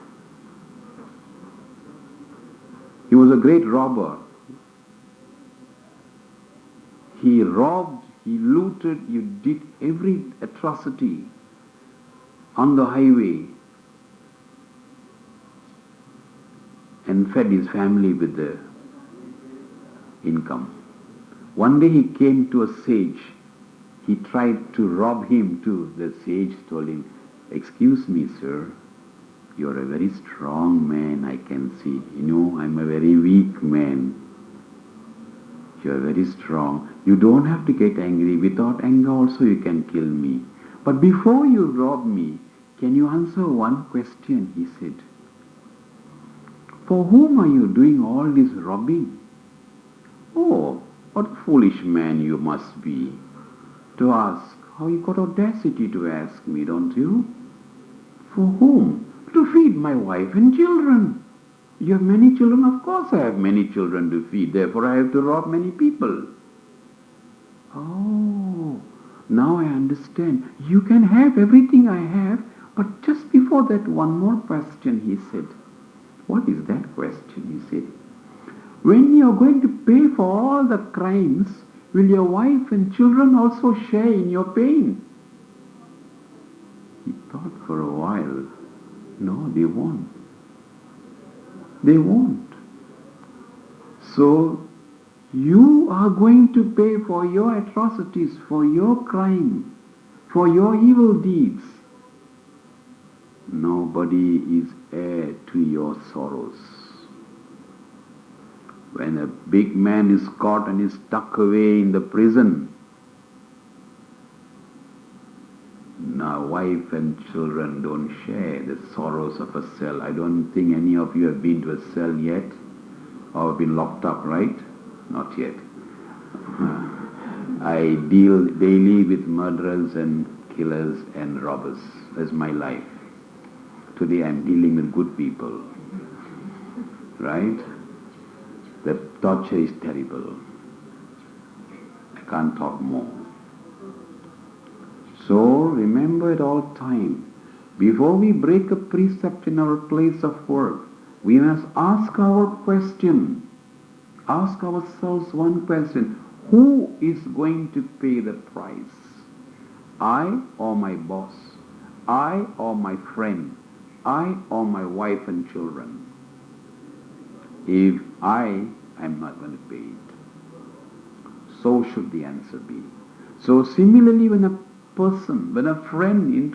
He was a great robber. He robbed, he looted, he did every atrocity on the highway and fed his family with the income. One day he came to a sage. He tried to rob him too. The sage told him, "Excuse me, sir, you're a very strong man, I can see. You know, I'm a very weak man. You're very strong. You don't have to get angry. Without anger also you can kill me. But before you rob me, can you answer one question?" he said. "For whom are you doing all this robbing?" "Oh, what a foolish man you must be to ask. How you got audacity to ask me, don't you? For whom? To feed my wife and children. You have many children? Of course I have many children to feed. Therefore I have to rob many people." "Oh, now I understand. You can have everything I have, but just before that one more question," he said. "What is that question?" he said. "When you are going to pay for all the crimes, will your wife and children also share in your pain?" He thought for a while. No, they won't. They won't. So, you are going to pay for your atrocities, for your crime, for your evil deeds. Nobody is heir to your sorrows. When a big man is caught and is stuck away in the prison, now wife and children don't share the sorrows of a cell. I don't think any of you have been to a cell yet or been locked up, right? Not yet. I deal daily with murderers and killers and robbers. That's my life. Today I'm dealing with good people. Right? The torture is terrible. I can't talk more. So remember at all time, before we break a precept in our place of work, we must ask our question. Ask ourselves one question. Who is going to pay the price? I or my boss? I or my friend? I or my wife and children? If I, I'm not going to pay it. So should the answer be. So similarly, when a friend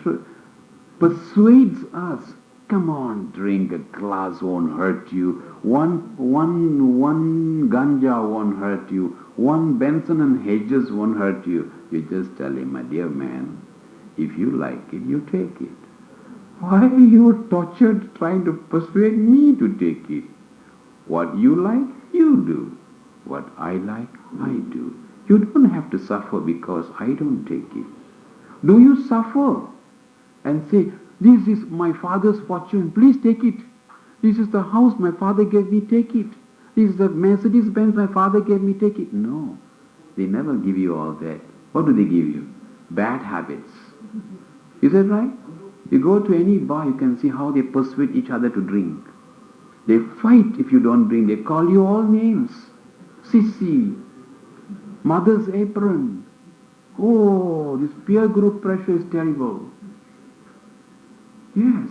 persuades us, come on, drink, a glass won't hurt you, one ganja won't hurt you, one Benson and Hedges won't hurt you, you just tell him, my dear man, if you like it, you take it. Why are you tortured trying to persuade me to take it? What you like, you do. What I like, I do. You don't have to suffer because I don't take it. Do you suffer and say, this is my father's fortune, please take it. This is the house my father gave me, take it. This is the Mercedes-Benz my father gave me, take it. No, they never give you all that. What do they give you? Bad habits. Is that right? You go to any bar, you can see how they persuade each other to drink. They fight if you don't drink. They call you all names. Sissy, mother's apron. Oh, this peer group pressure is terrible. Yes.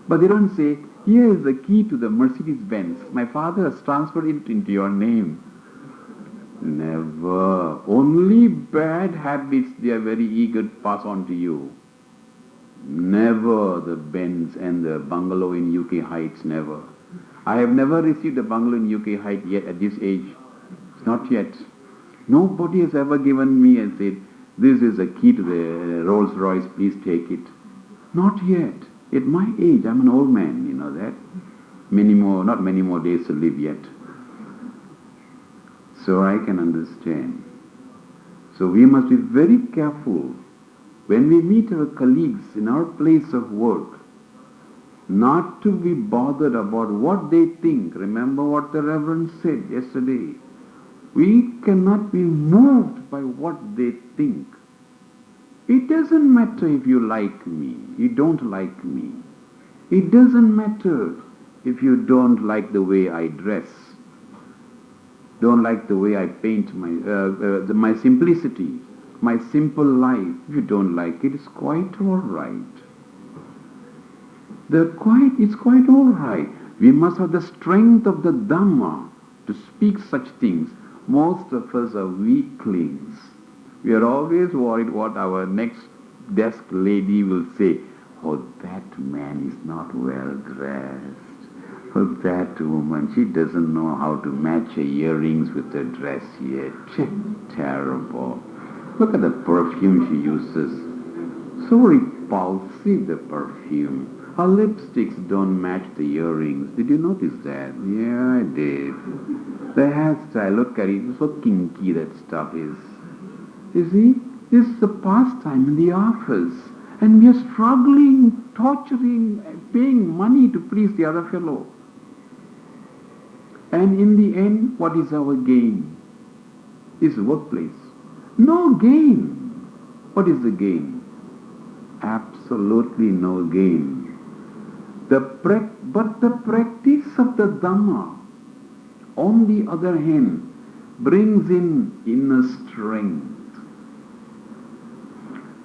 But they don't say, here is the key to the Mercedes-Benz. My father has transferred it into your name. Never. Only bad habits they are very eager to pass on to you. Never the Benz and the bungalow in UK Heights, never. I have never received a bungalow in UK Heights yet at this age. Not yet. Nobody has ever given me and said, this is a key to the Rolls Royce, please take it. Not yet. At my age, I'm an old man, you know that. Not many more days to live yet. So I can understand. So we must be very careful when we meet our colleagues in our place of work, not to be bothered about what they think. Remember what the Reverend said yesterday. We cannot be moved by what they think. It doesn't matter if you like me, you don't like me. It doesn't matter if you don't like the way I dress, don't like the way I paint my simplicity, my simple life. If you don't like it, it's quite all right. It's quite all right. We must have the strength of the Dhamma to speak such things. Most of us are weaklings. We are always worried what our next desk lady will say. Oh, that man is not well dressed. Oh, that woman, she doesn't know how to match her earrings with her dress yet. Terrible. Look at the perfume she uses. So repulsive, the perfume. Her lipsticks don't match the earrings. Did you notice that? Yeah, I did. The hairstyle, look at it. It's so kinky, that stuff is. You see, this is the pastime in the office. And we are struggling, torturing, paying money to please the other fellow. And in the end, what is our gain? It's workplace. No gain. What is the gain? Absolutely no gain. But the practice of the Dhamma, on the other hand, brings in inner strength.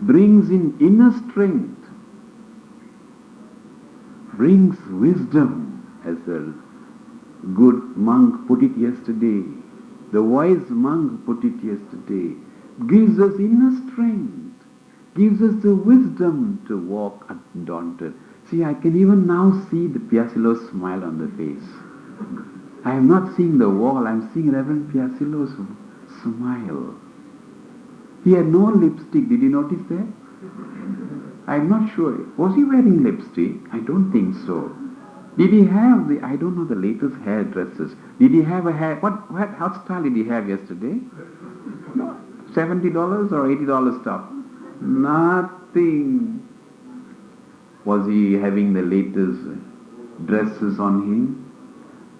Brings in inner strength. Brings wisdom, as the good monk put it yesterday. The wise monk put it yesterday. Gives us inner strength. Gives us the wisdom to walk undaunted. See, I can even now see the Piacilo's smile on the face. I am not seeing the wall, I am seeing Reverend Piacilo's smile. He had no lipstick, did you notice that? I am not sure. Was he wearing lipstick? I don't think so. Did he have I don't know the latest hairdressers. Did he have a hair, what hairstyle did he have yesterday? No, $70 or $80 stuff? Nothing. Was he having the latest dresses on him?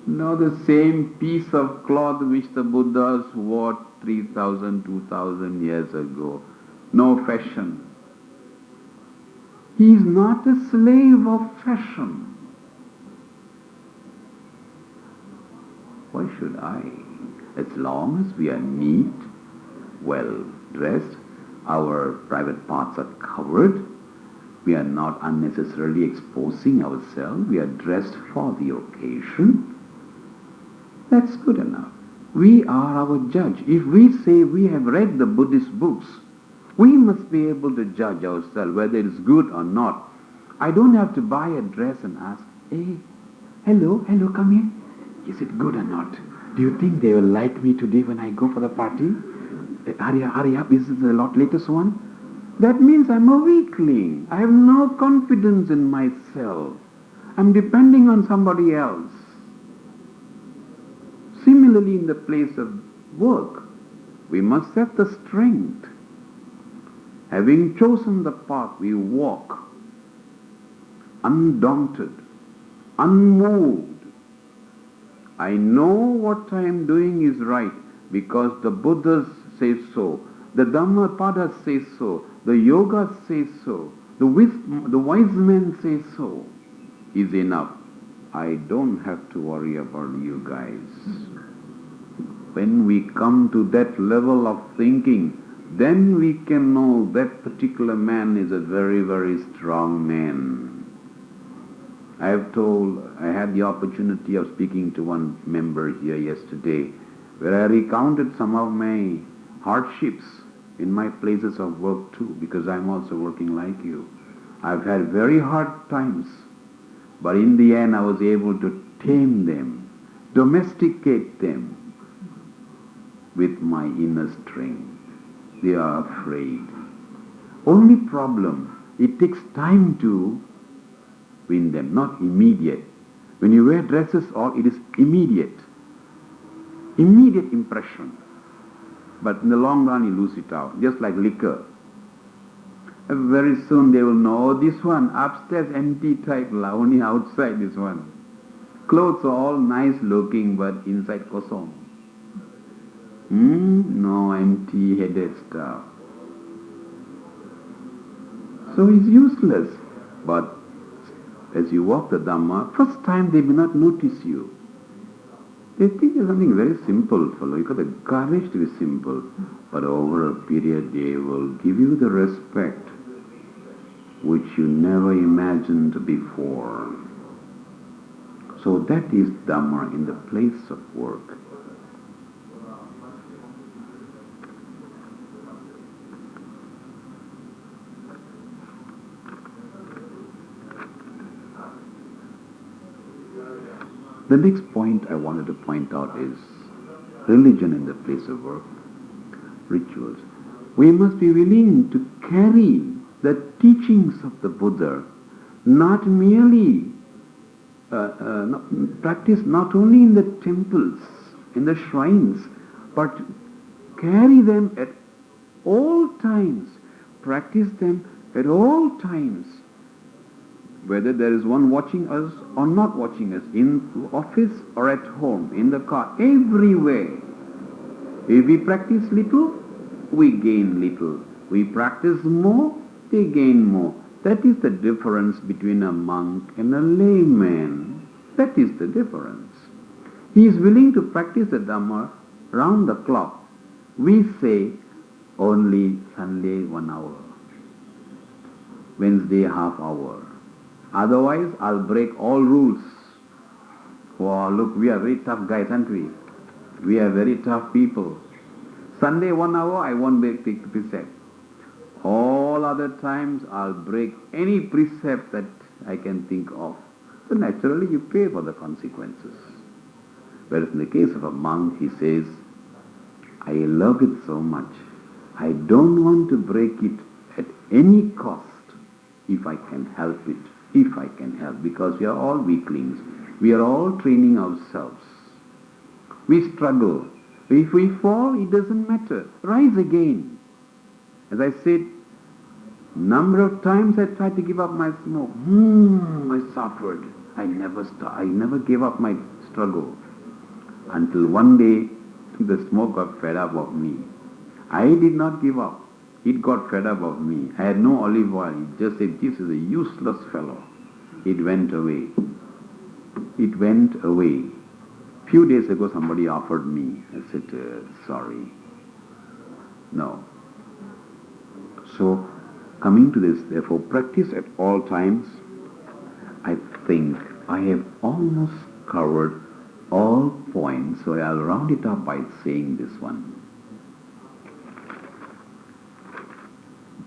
No, the same piece of cloth which the Buddhas wore 3,000, 2,000 years ago. No fashion. He is not a slave of fashion. Why should I? As long as we are neat, well dressed, our private parts are covered, we are not unnecessarily exposing ourselves, we are dressed for the occasion. That's good enough. We are our judge. If we say we have read the Buddhist books, we must be able to judge ourselves whether it is good or not. I don't have to buy a dress and ask, hey, hello, come here. Is it good or not? Do you think they will like me today when I go for the party? Hurry up, is it the latest one? That means I'm a weakling. I have no confidence in myself. I'm depending on somebody else. Similarly, in the place of work, we must have the strength. Having chosen the path, we walk undaunted, unmoved. I know what I am doing is right because the Buddhas say so, the Dhammapada say so, the Yoga say so, the wise men say so, is enough. I don't have to worry about you guys. When we come to that level of thinking, then we can know that particular man is a very, very strong man. I had the opportunity of speaking to one member here yesterday, where I recounted some of my hardships in my places of work too, because I'm also working like you. I've had very hard times, but in the end I was able to tame them, domesticate them with my inner strength. They are afraid. Only problem, it takes time to win them, not immediate. When you wear dresses, it is immediate impression. But in the long run, you lose it out, just like liquor. Very soon they will know, this one, upstairs empty type, only outside this one. Clothes are all nice looking, but inside kosong. No, empty-headed stuff. So it's useless. But as you walk the Dhamma, first time they may not notice you. They think it's something very simple, fellow. You got the courage to be simple. But over a period they will give you the respect which you never imagined before. So that is Dhamma in the place of work. The next point I wanted to point out is religion in the place of work, rituals. We must be willing to carry the teachings of the Buddha, not merely practice not only in the temples, in the shrines, but carry them at all times, practice them at all times. Whether there is one watching us or not watching us, in office or at home, in the car, everywhere. If we practice little, we gain little. We practice more, they gain more. That is the difference between a monk and a layman. That is the difference. He is willing to practice the Dhamma round the clock. We say only Sunday 1 hour, Wednesday half hour. Otherwise, I'll break all rules. Wow, look, we are very tough guys, aren't we? We are very tough people. Sunday 1 hour, I won't take the precept. All other times, I'll break any precept that I can think of. So naturally, you pay for the consequences. Whereas in the case of a monk, he says, I love it so much. I don't want to break it at any cost if I can help it. If I can help, because we are all weaklings. We are all training ourselves. We struggle. If we fall, it doesn't matter. Rise again. As I said, number of times I tried to give up my smoke. I suffered. I never gave up my struggle. Until one day, the smoke got fed up of me. I did not give up. It got fed up of me. I had no olive oil. It just said, this is a useless fellow. It went away. It went away. Few days ago somebody offered me. I said, sorry. No. So, coming to this, therefore, practice at all times, I think I have almost covered all points, so I'll round it up by saying this one.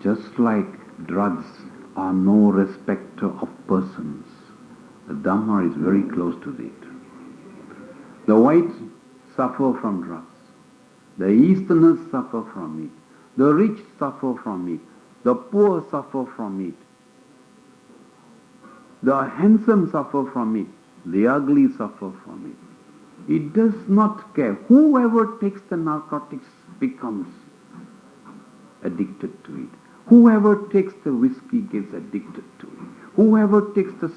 Just like drugs are no respecter of persons, the Dhamma is very close to it. The whites suffer from drugs. The Easterners suffer from it. The rich suffer from it. The poor suffer from it. The handsome suffer from it. The ugly suffer from it. It does not care. Whoever takes the narcotics becomes addicted to it. Whoever takes the whiskey gets addicted to it. Whoever takes the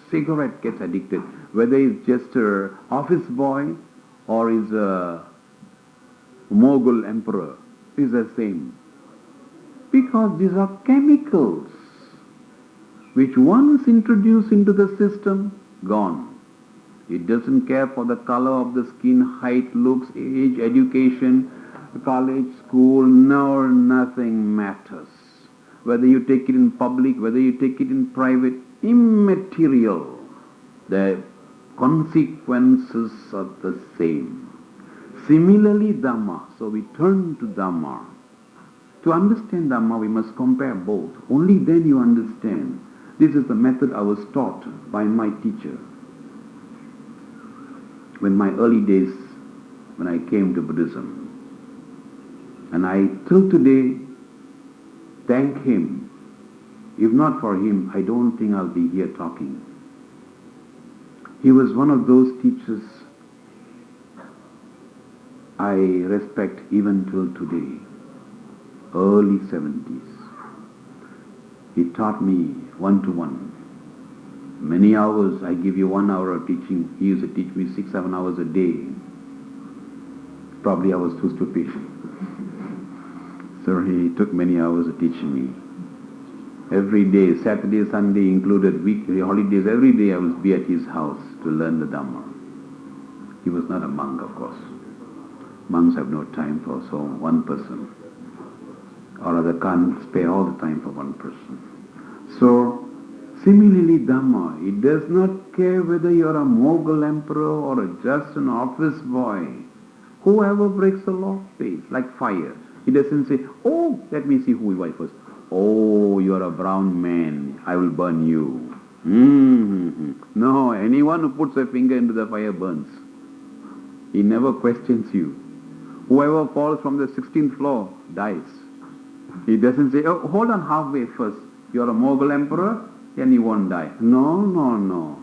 cigarette gets addicted. Whether it's just an office boy or is a Mughal emperor, is the same. Because these are chemicals which once introduced into the system, gone. It doesn't care for the color of the skin, height, looks, age, education, college, school, no, nothing matters. Whether you take it in public, whether you take it in private, immaterial. The consequences are the same. Similarly, Dhamma. So we turn to Dhamma. To understand Dhamma, we must compare both. Only then you understand. This is the method I was taught by my teacher. When my early days, when I came to Buddhism. And I, till today, thank him. If not for him, I don't think I'll be here talking. He was one of those teachers I respect even till today, early 70s. He taught me one-to-one. Many hours, I give you 1 hour of teaching. He used to teach me 6-7 hours a day. Probably I was too stupid. So he took many hours of teaching me. Every day, Saturday, Sunday included, weekly holidays, every day I would be at his house to learn the Dhamma. He was not a monk, of course. Monks have no time for one person. Or rather can't spare all the time for one person. So, similarly Dhamma, it does not care whether you're a Mughal emperor or just an office boy. Whoever breaks the law pays, like fire. He doesn't say, oh, let me see who you are first. Oh, you're a brown man, I will burn you. No, anyone who puts a finger into the fire burns. He never questions you. Whoever falls from the 16th floor dies. He doesn't say, oh, hold on halfway first. You're a Mughal emperor, then you won't die. No, no, no.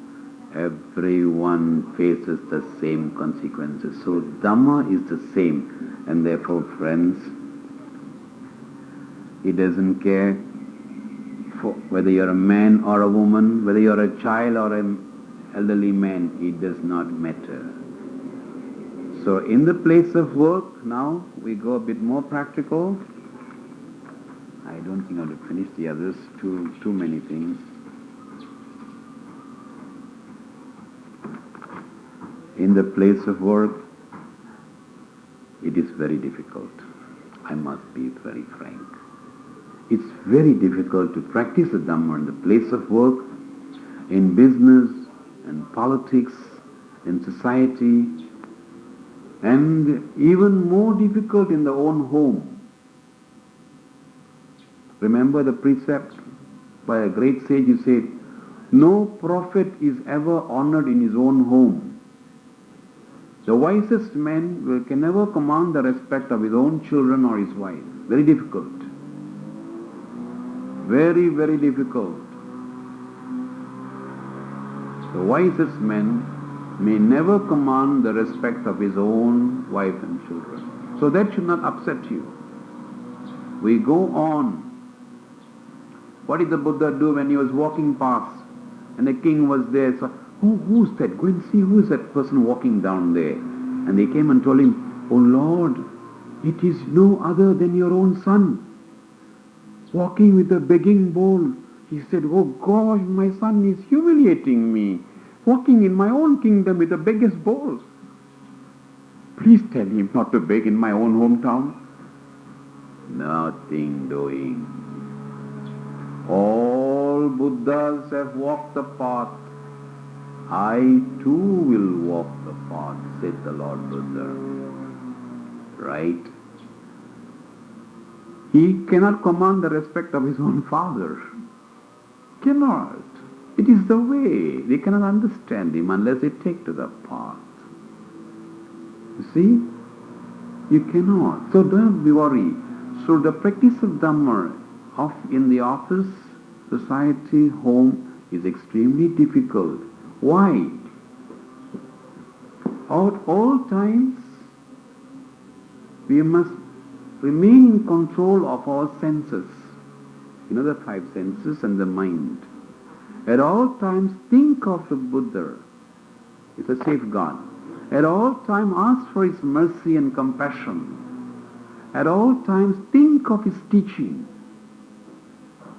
Everyone faces the same consequences. So Dhamma is the same. And therefore, friends, he doesn't care for whether you're a man or a woman, whether you're a child or an elderly man, it does not matter. So in the place of work, now we go a bit more practical. I don't think I have to finish the others, too many things. In the place of work, it is very difficult. I must be very frank. It's very difficult to practice the Dhamma in the place of work, in business, in politics, in society, and even more difficult in the own home. Remember the precept by a great sage who said, no prophet is ever honored in his own home. The wisest man can never command the respect of his own children or his wife. Very difficult. Very, very difficult. The wisest man may never command the respect of his own wife and children. So that should not upset you. We go on. What did the Buddha do when he was walking past and the king was there? So, who's that? Go and see who is that person walking down there. And they came and told him, oh Lord, it is no other than your own son, walking with a begging bowl. He said, oh gosh, my son is humiliating me, walking in my own kingdom with a beggar's bowl. Please tell him not to beg in my own hometown. Nothing doing. All Buddhas have walked the path. I too will walk the path, said the Lord Buddha. Right? He cannot command the respect of his own father. Cannot. It is the way. They cannot understand him unless they take to the path. You see? You cannot. So don't be worried. So the practice of Dhamma in the office, society, home is extremely difficult. Why? At all times, we must remain in control of our senses. You know, the five senses and the mind. At all times, think of the Buddha. It's a safeguard. At all times, ask for his mercy and compassion. At all times, think of his teaching.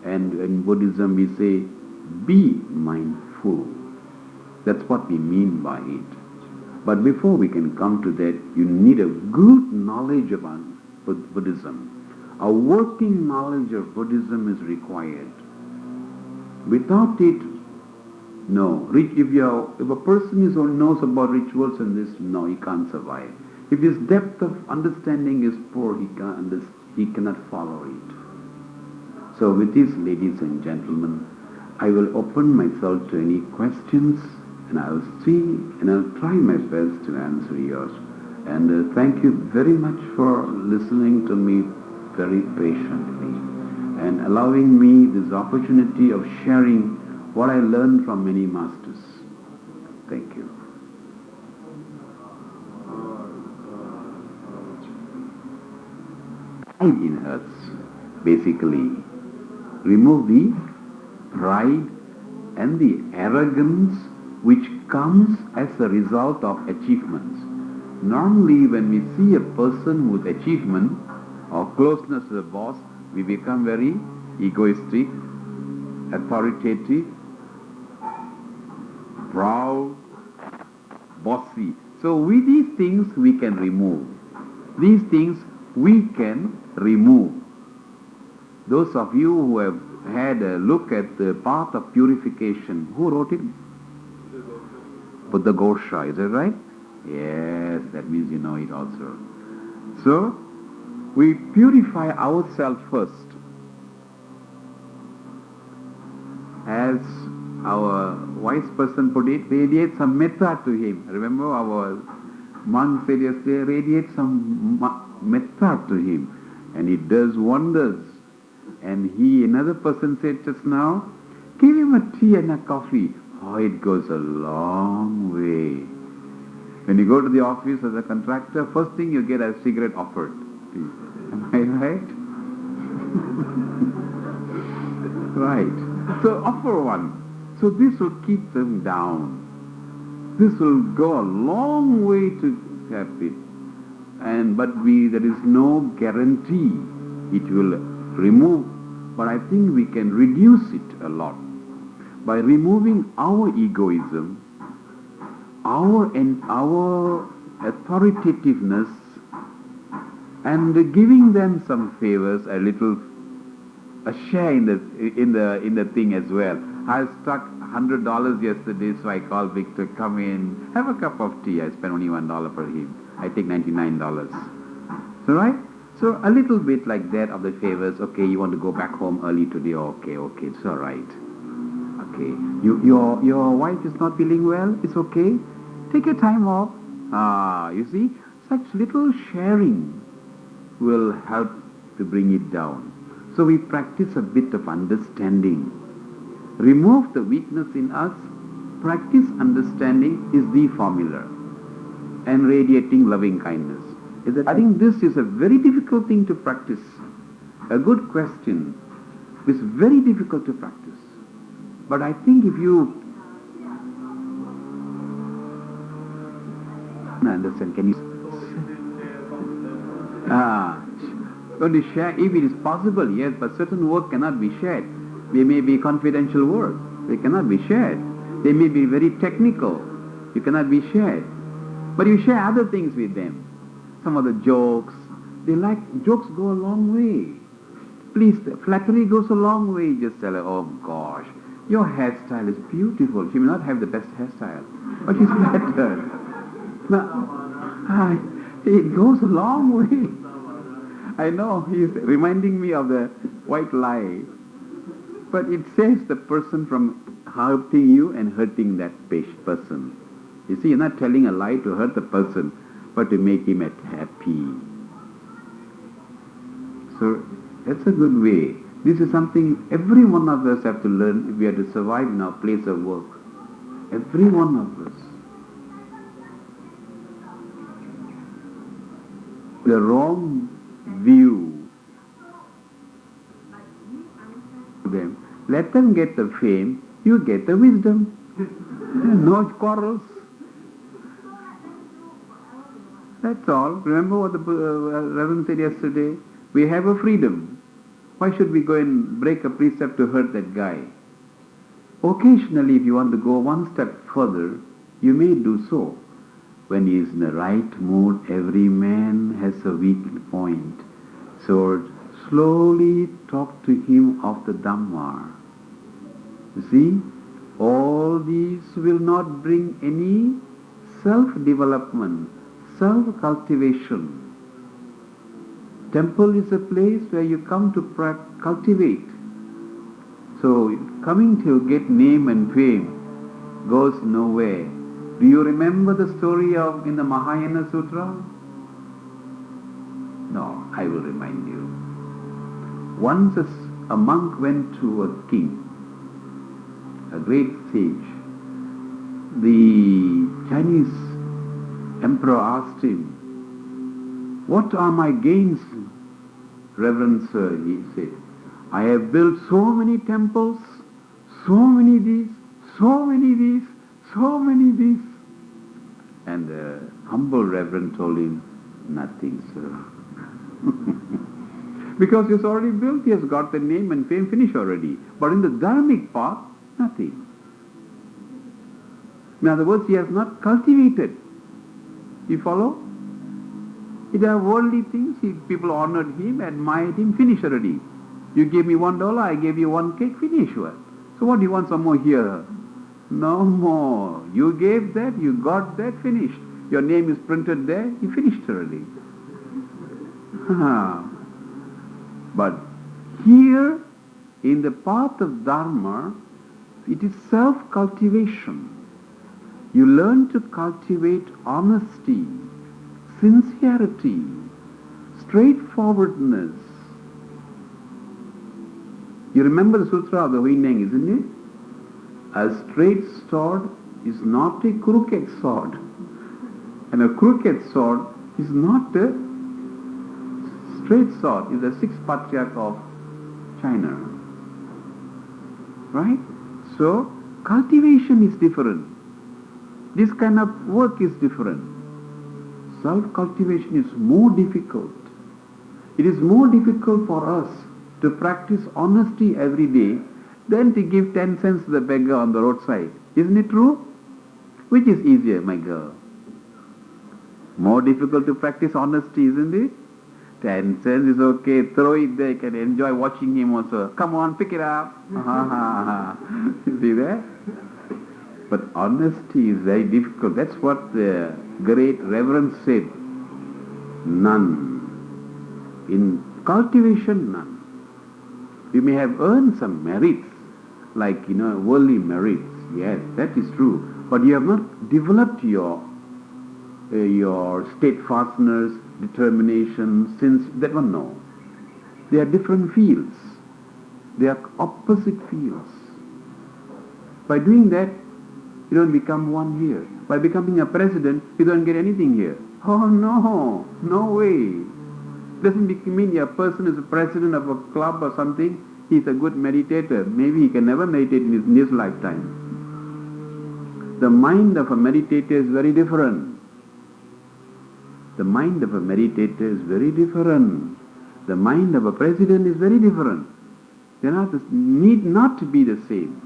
And in Buddhism, we say, be mindful. That's what we mean by it. But before we can come to that, you need a good knowledge about Buddhism. A working knowledge of Buddhism is required. Without it, no. If a person knows about rituals and this, no, he can't survive. If his depth of understanding is poor, he cannot follow it. So with this, ladies and gentlemen, I will open myself to any questions, and I'll see and I'll try my best to answer yours. And thank you very much for listening to me very patiently and allowing me this opportunity of sharing what I learned from many masters. Thank you. In us, basically, remove the pride and the arrogance which comes as a result of achievements. Normally, when we see a person with achievement or closeness to the boss, we become very egoistic, authoritative, proud, bossy. So with these things we can remove. These things we can remove. Those of you who have had a look at the path of purification, who wrote it? Buddha Gosha, is that right? Yes, that means you know it also. So, we purify ourselves first. As our wise person put it, radiate some metta to him. Remember our monk said yesterday, radiate some metta to him. And it does wonders. And another person said just now, give him a tea and a coffee. Oh, it goes a long way. When you go to the office as a contractor, first thing you get a cigarette offered. Am I right? Right. So offer one. So this will keep them down. This will go a long way to help it. But there is no guarantee it will remove. But I think we can reduce it a lot. By removing our egoism, our authoritativeness, and giving them some favors, a share in the thing as well. I stuck $100 yesterday, so I called Victor, come in, have a cup of tea. I spent only $1 for him. I take $99. So right? So a little bit like that of the favors. Okay, you want to go back home early today? Okay, it's all right. Okay, your wife is not feeling well? It's okay. Take your time off. You see, such little sharing will help to bring it down. So we practice a bit of understanding. Remove the weakness in us. Practice understanding is the formula. And radiating loving kindness. I think this is a very difficult thing to practice. A good question is very difficult to practice. But I think if you understand, can you only share if it is possible, yes, but certain work cannot be shared. They may be confidential work. They cannot be shared. They may be very technical. You cannot be shared. But you share other things with them. Some of the jokes. Jokes go a long way. Please, flattery goes a long way. Just tell her, oh gosh, Your hairstyle is beautiful. She may not have the best hairstyle, but she's better. Now, it goes a long way. I know he's reminding me of the white lie, but it saves the person from hurting you and hurting that person. You see, you're not telling a lie to hurt the person, but to make him happy. So that's a good way. This is something every one of us have to learn if we are to survive in our place of work. Every one of us. The wrong view them. Let them get the fame, you get the wisdom. No quarrels. That's all. Remember what the Reverend said yesterday? We have a freedom. Why should we go and break a precept to hurt that guy? Occasionally, if you want to go one step further, you may do so. When he is in the right mood, every man has a weak point. So slowly talk to him of the Dhamma. You see, all these will not bring any self-development, self-cultivation. Temple is a place where you come to cultivate. So coming to get name and fame goes nowhere. Do you remember the story of in the Mahayana Sutra? No, I will remind you. Once a monk went to a king, a great sage. The Chinese emperor asked him, "What are my gains, Reverend Sir?" He said, "I have built so many temples, so many these, so many these, so many these." And the humble Reverend told him, "Nothing, sir." Because he's already built, he has got the name and fame, finished already. But in the dharmic path, nothing. In other words, he has not cultivated. You follow? There are worldly things. People honored him, admired him, finished already. You gave me $1, I gave you one cake, finish. What? So what do you want some more here? No more. You gave that, you got that, finished. Your name is printed there, you finished already. But here, in the path of Dharma, it is self-cultivation. You learn to cultivate honesty, sincerity, straightforwardness. You remember the Sutra of the Huineng, isn't it? A straight sword is not a crooked sword. And a crooked sword is not a straight sword. It's the sixth patriarch of China. Right? So, cultivation is different. This kind of work is different. Self-cultivation is more difficult. It is more difficult for us to practice honesty every day than to give 10 cents to the beggar on the roadside. Isn't it true? Which is easier, my girl? More difficult to practice honesty, isn't it? 10 cents is okay, throw it there, you can enjoy watching him also. Come on, pick it up. You see that? But honesty is very difficult. That's what the great Reverend said. None. In cultivation, none. You may have earned some merits, like, worldly merits. Yes, that is true. But you have not developed your steadfastness, determination, since that one, no. They are different fields. They are opposite fields. By doing that, you don't become one here. By becoming a president, you don't get anything here. Oh no, no way. Doesn't mean a person is a president of a club or something, he's a good meditator. Maybe he can never meditate in his lifetime. The mind of a meditator is very different. The mind of a meditator is very different. The mind of a president is very different. They need not to be the same.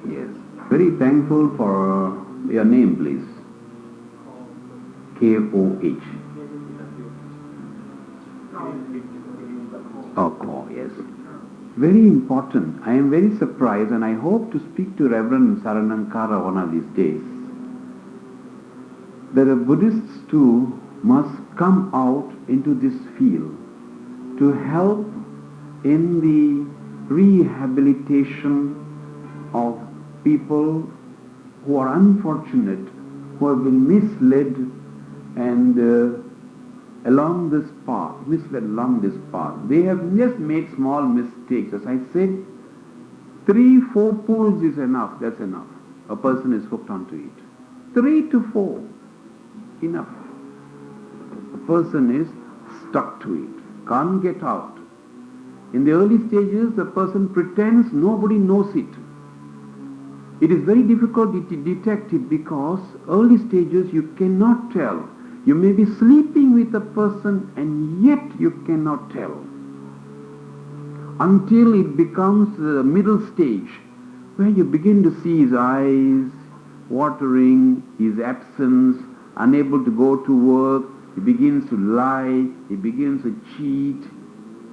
Yes. Very thankful for your name, please. K-O-H. Oh, yes. Very important. I am very surprised and I hope to speak to Reverend Saranankara one of these days. That the Buddhists too must come out into this field to help in the rehabilitation of people who are unfortunate, who have been misled and misled along this path. They have just made small mistakes. As I said, 3-4 pulls is enough, that's enough. A person is hooked onto it. 3 to 4, enough. A person is stuck to it, can't get out. In the early stages, the person pretends nobody knows it. It is very difficult to detect it because early stages you cannot tell. You may be sleeping with a person and yet you cannot tell. Until it becomes the middle stage where you begin to see his eyes watering, his absence, unable to go to work, he begins to lie, he begins to cheat.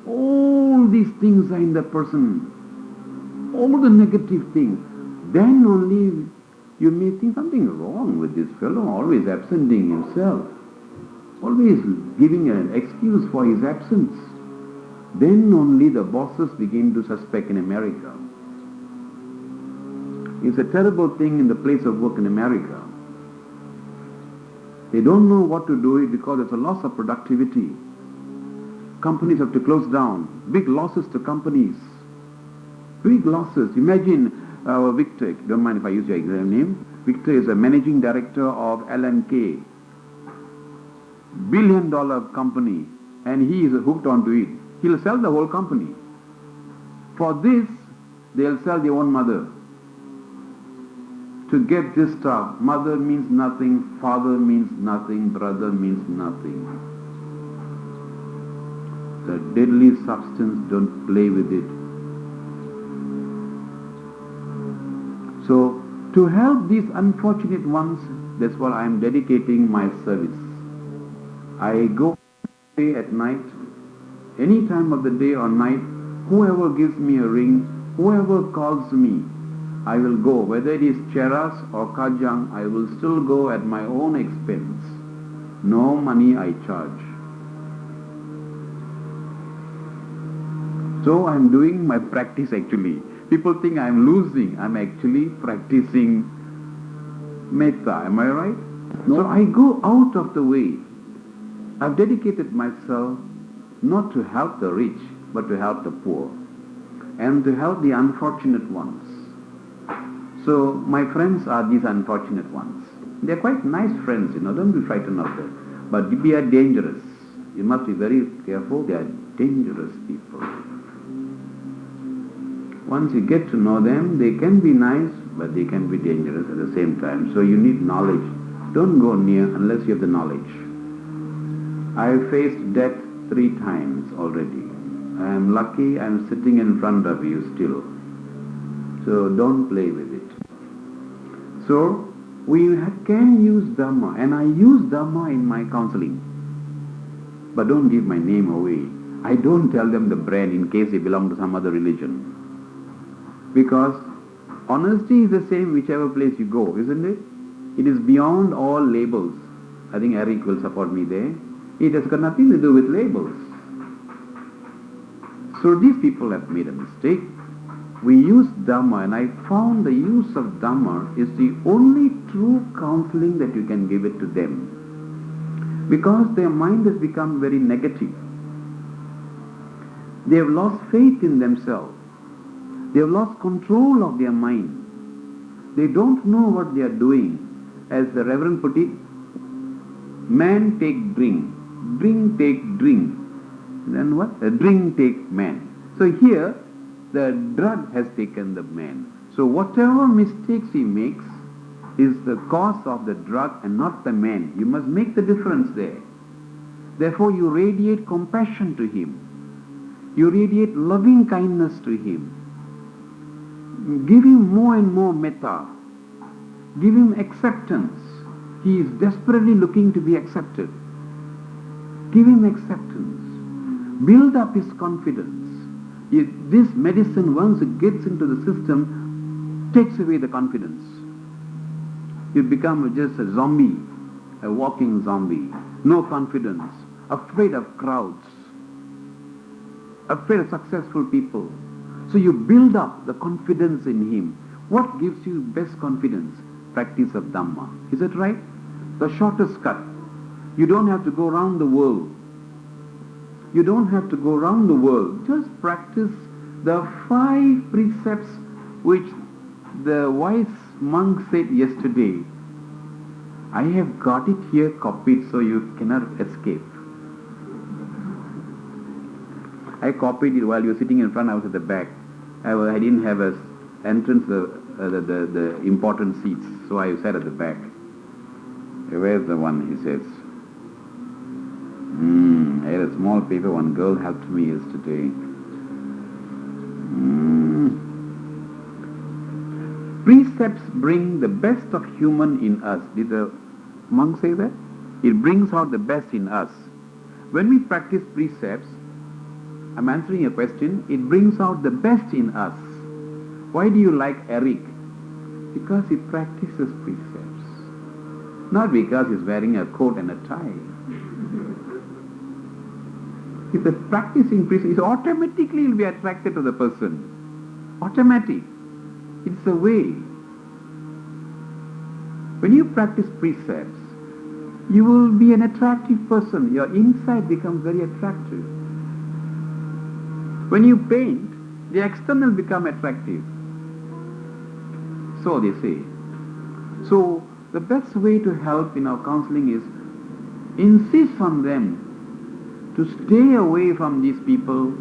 All these things are in the person. All the negative things. Then only you may think something wrong with this fellow, always absenting himself, always giving an excuse for his absence. Then only the bosses begin to suspect in America. It's a terrible thing in the place of work in America. They don't know what to do because there's a loss of productivity. Companies have to close down. Big losses to companies. Big losses. Imagine Victor, don't mind if I use your name. Victor is a managing director of L&K, billion-dollar company, and he is hooked onto it. He'll sell the whole company. For this, they'll sell their own mother. To get this stuff, mother means nothing, father means nothing, brother means nothing. The deadly substance, don't play with it. So, to help these unfortunate ones, that's what I am dedicating my service. I go at night, any time of the day or night, whoever gives me a ring, whoever calls me, I will go. Whether it is Cheras or Kajang, I will still go at my own expense. No money I charge. So I am doing my practice actually. People think I am losing. I am actually practicing metta. Am I right? No. So I go out of the way. I have dedicated myself not to help the rich, but to help the poor and to help the unfortunate ones. So my friends are these unfortunate ones. They are quite nice friends, don't be frightened of them. But they are dangerous. You must be very careful. They are dangerous people. Once you get to know them, they can be nice, but they can be dangerous at the same time. So you need knowledge. Don't go near unless you have the knowledge. I have faced death 3 times already. I am lucky I am sitting in front of you still. So don't play with it. So we can use Dhamma, and I use Dhamma in my counseling. But don't give my name away. I don't tell them the brand in case they belong to some other religion. Because honesty is the same whichever place you go, isn't it? It is beyond all labels. I think Eric will support me there. It has got nothing to do with labels. So these people have made a mistake. We use Dhamma, and I found the use of Dhamma is the only true counseling that you can give it to them. Because their mind has become very negative. They have lost faith in themselves. They have lost control of their mind. They don't know what they are doing. As the Reverend put it, man take drink, drink take drink. Then what? A drink take man. So here, the drug has taken the man. So whatever mistakes he makes is the cause of the drug and not the man. You must make the difference there. Therefore you radiate compassion to him. You radiate loving kindness to him. Give him more and more metta. Give him acceptance. He is desperately looking to be accepted. Give him acceptance. Build up his confidence. This medicine, once it gets into the system, takes away the confidence. You become just a zombie, a walking zombie. No confidence, afraid of crowds, afraid of successful people. So you build up the confidence in him. What gives you best confidence? Practice of Dhamma. Is that right? The shortest cut. You don't have to go around the world. You don't have to go around the world. Just practice the 5 precepts which the wise monk said yesterday. I have got it here copied so you cannot escape. I copied it while you were sitting in front. I was at the back. I didn't have an entrance the important seats, so I sat at the back. Where's the one, he says. I had a small paper. One girl helped me yesterday. Precepts bring the best of human in us. Did the monk say that? It brings out the best in us. When we practice precepts, I'm answering a question, it brings out the best in us. Why do you like Eric? Because he practices precepts. Not because he's wearing a coat and a tie. If the practicing precepts, automatically you'll be attracted to the person. Automatic. It's a way. When you practice precepts, you will be an attractive person. Your inside becomes very attractive. When you paint, the external become attractive. So they say. So the best way to help in our counseling is insist on them to stay away from these people,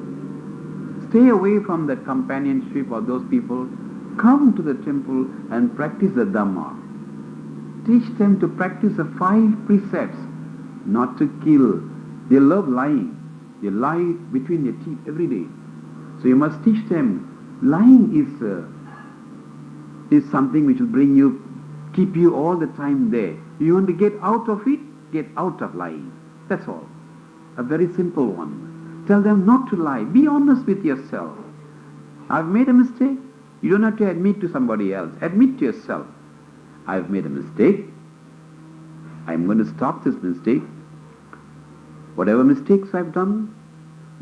stay away from that companionship of those people, come to the temple and practice the Dhamma. Teach them to practice the 5 precepts, not to kill. They love lying. They lie between their teeth every day. So you must teach them, lying is something which will keep you all the time there. You want to get out of it, get out of lying. That's all. A very simple one. Tell them not to lie. Be honest with yourself. I've made a mistake. You don't have to admit to somebody else. Admit to yourself. I've made a mistake. I'm going to stop this mistake. Whatever mistakes I've done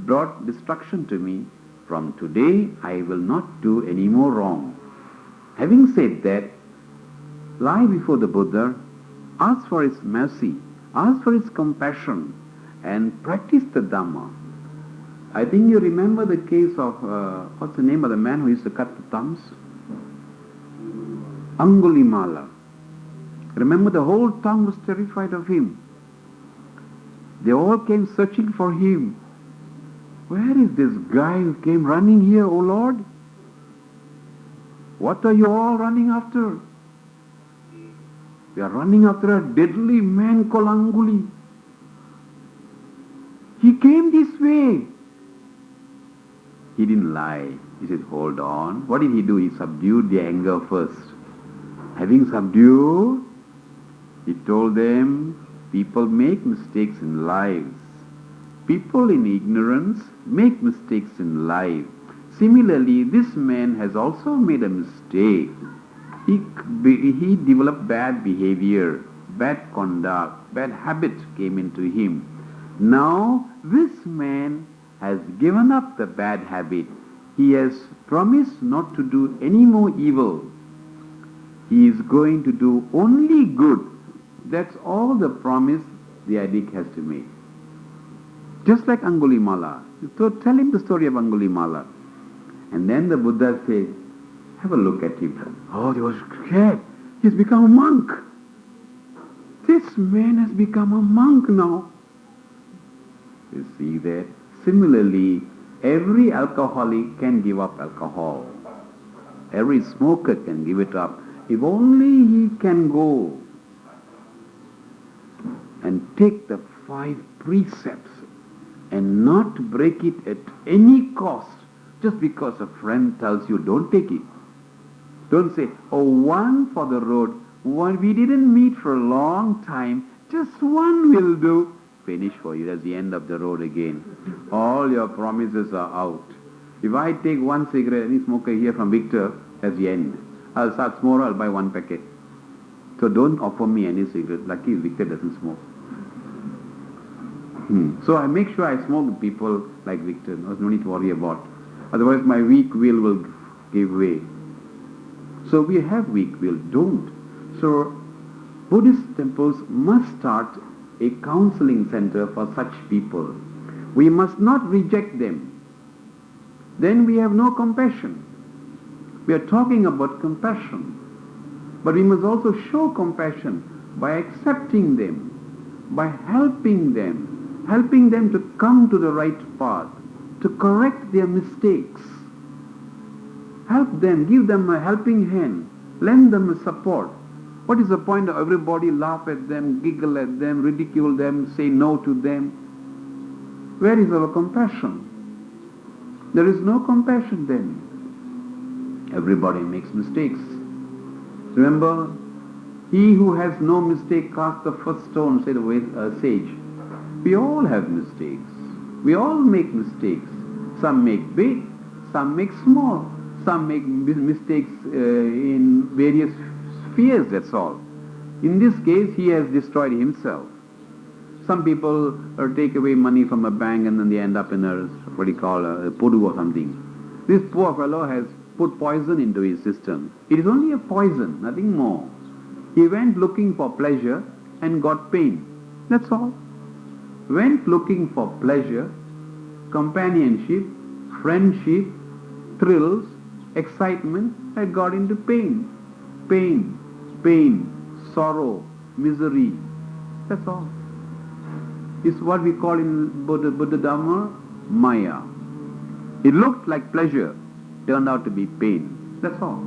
brought destruction to me. From today, I will not do any more wrong. Having said that, lie before the Buddha, ask for his mercy, ask for his compassion, and practice the Dhamma. I think you remember the case of, what's the name of the man who used to cut the thumbs? Angulimala. Remember, the whole town was terrified of him. They all came searching for him. Where is this guy who came running here, O Lord? What are you all running after? We are running after a deadly man called Anguli. He came this way. He didn't lie. He said, hold on. What did he do? He subdued the anger first. Having subdued, he told them, people make mistakes in lives. People in ignorance make mistakes in life. Similarly, this man has also made a mistake. He developed bad behavior, bad conduct, bad habit came into him. Now, this man has given up the bad habit. He has promised not to do any more evil. He is going to do only good. That's all the promise the addict has to make. Just like Angulimala. So tell him the story of Angulimala. And then the Buddha said, have a look at him. Oh, they were scared. He's become a monk. This man has become a monk now. You see that? Similarly, every alcoholic can give up alcohol. Every smoker can give it up. If only he can go and take the 5 precepts and not break it at any cost, just because a friend tells you don't take it. Don't say, oh, one for the road. One, we didn't meet for a long time. Just one will do. finished for you. That's the end of the road again. All your promises are out. If I take one cigarette, any smoker here from Victor, that's the end. I'll start tomorrow, I'll buy one packet. So don't offer me any cigarette. Lucky Victor doesn't smoke. So I make sure I smoke with people like Victor. No need to worry about. Otherwise my weak will give way. So we have weak will. Don't. So Buddhist temples must start a counseling center for such people. We must not reject them. Then we have no compassion. We are talking about compassion. But we must also show compassion by accepting them, by helping them to come to the right path, to correct their mistakes. Help them, give them a helping hand, lend them a support. What is the point of everybody laugh at them, giggle at them, ridicule them, say no to them? Where is our compassion? There is no compassion then. Everybody makes mistakes. Remember, he who has no mistake cast the first stone, said a sage. We all have mistakes. We all make mistakes. Some make big, some make small. Some make mistakes in various spheres, that's all. In this case, he has destroyed himself. Some people take away money from a bank and then they end up in a pudu or something. This poor fellow has put poison into his system. It is only a poison, nothing more. He went looking for pleasure and got pain. That's all. Went looking for pleasure, companionship, friendship, thrills, excitement, and got into pain. Pain, sorrow, misery. That's all. It's what we call in Buddha Dhamma, Maya. It looked like pleasure, turned out to be pain. That's all.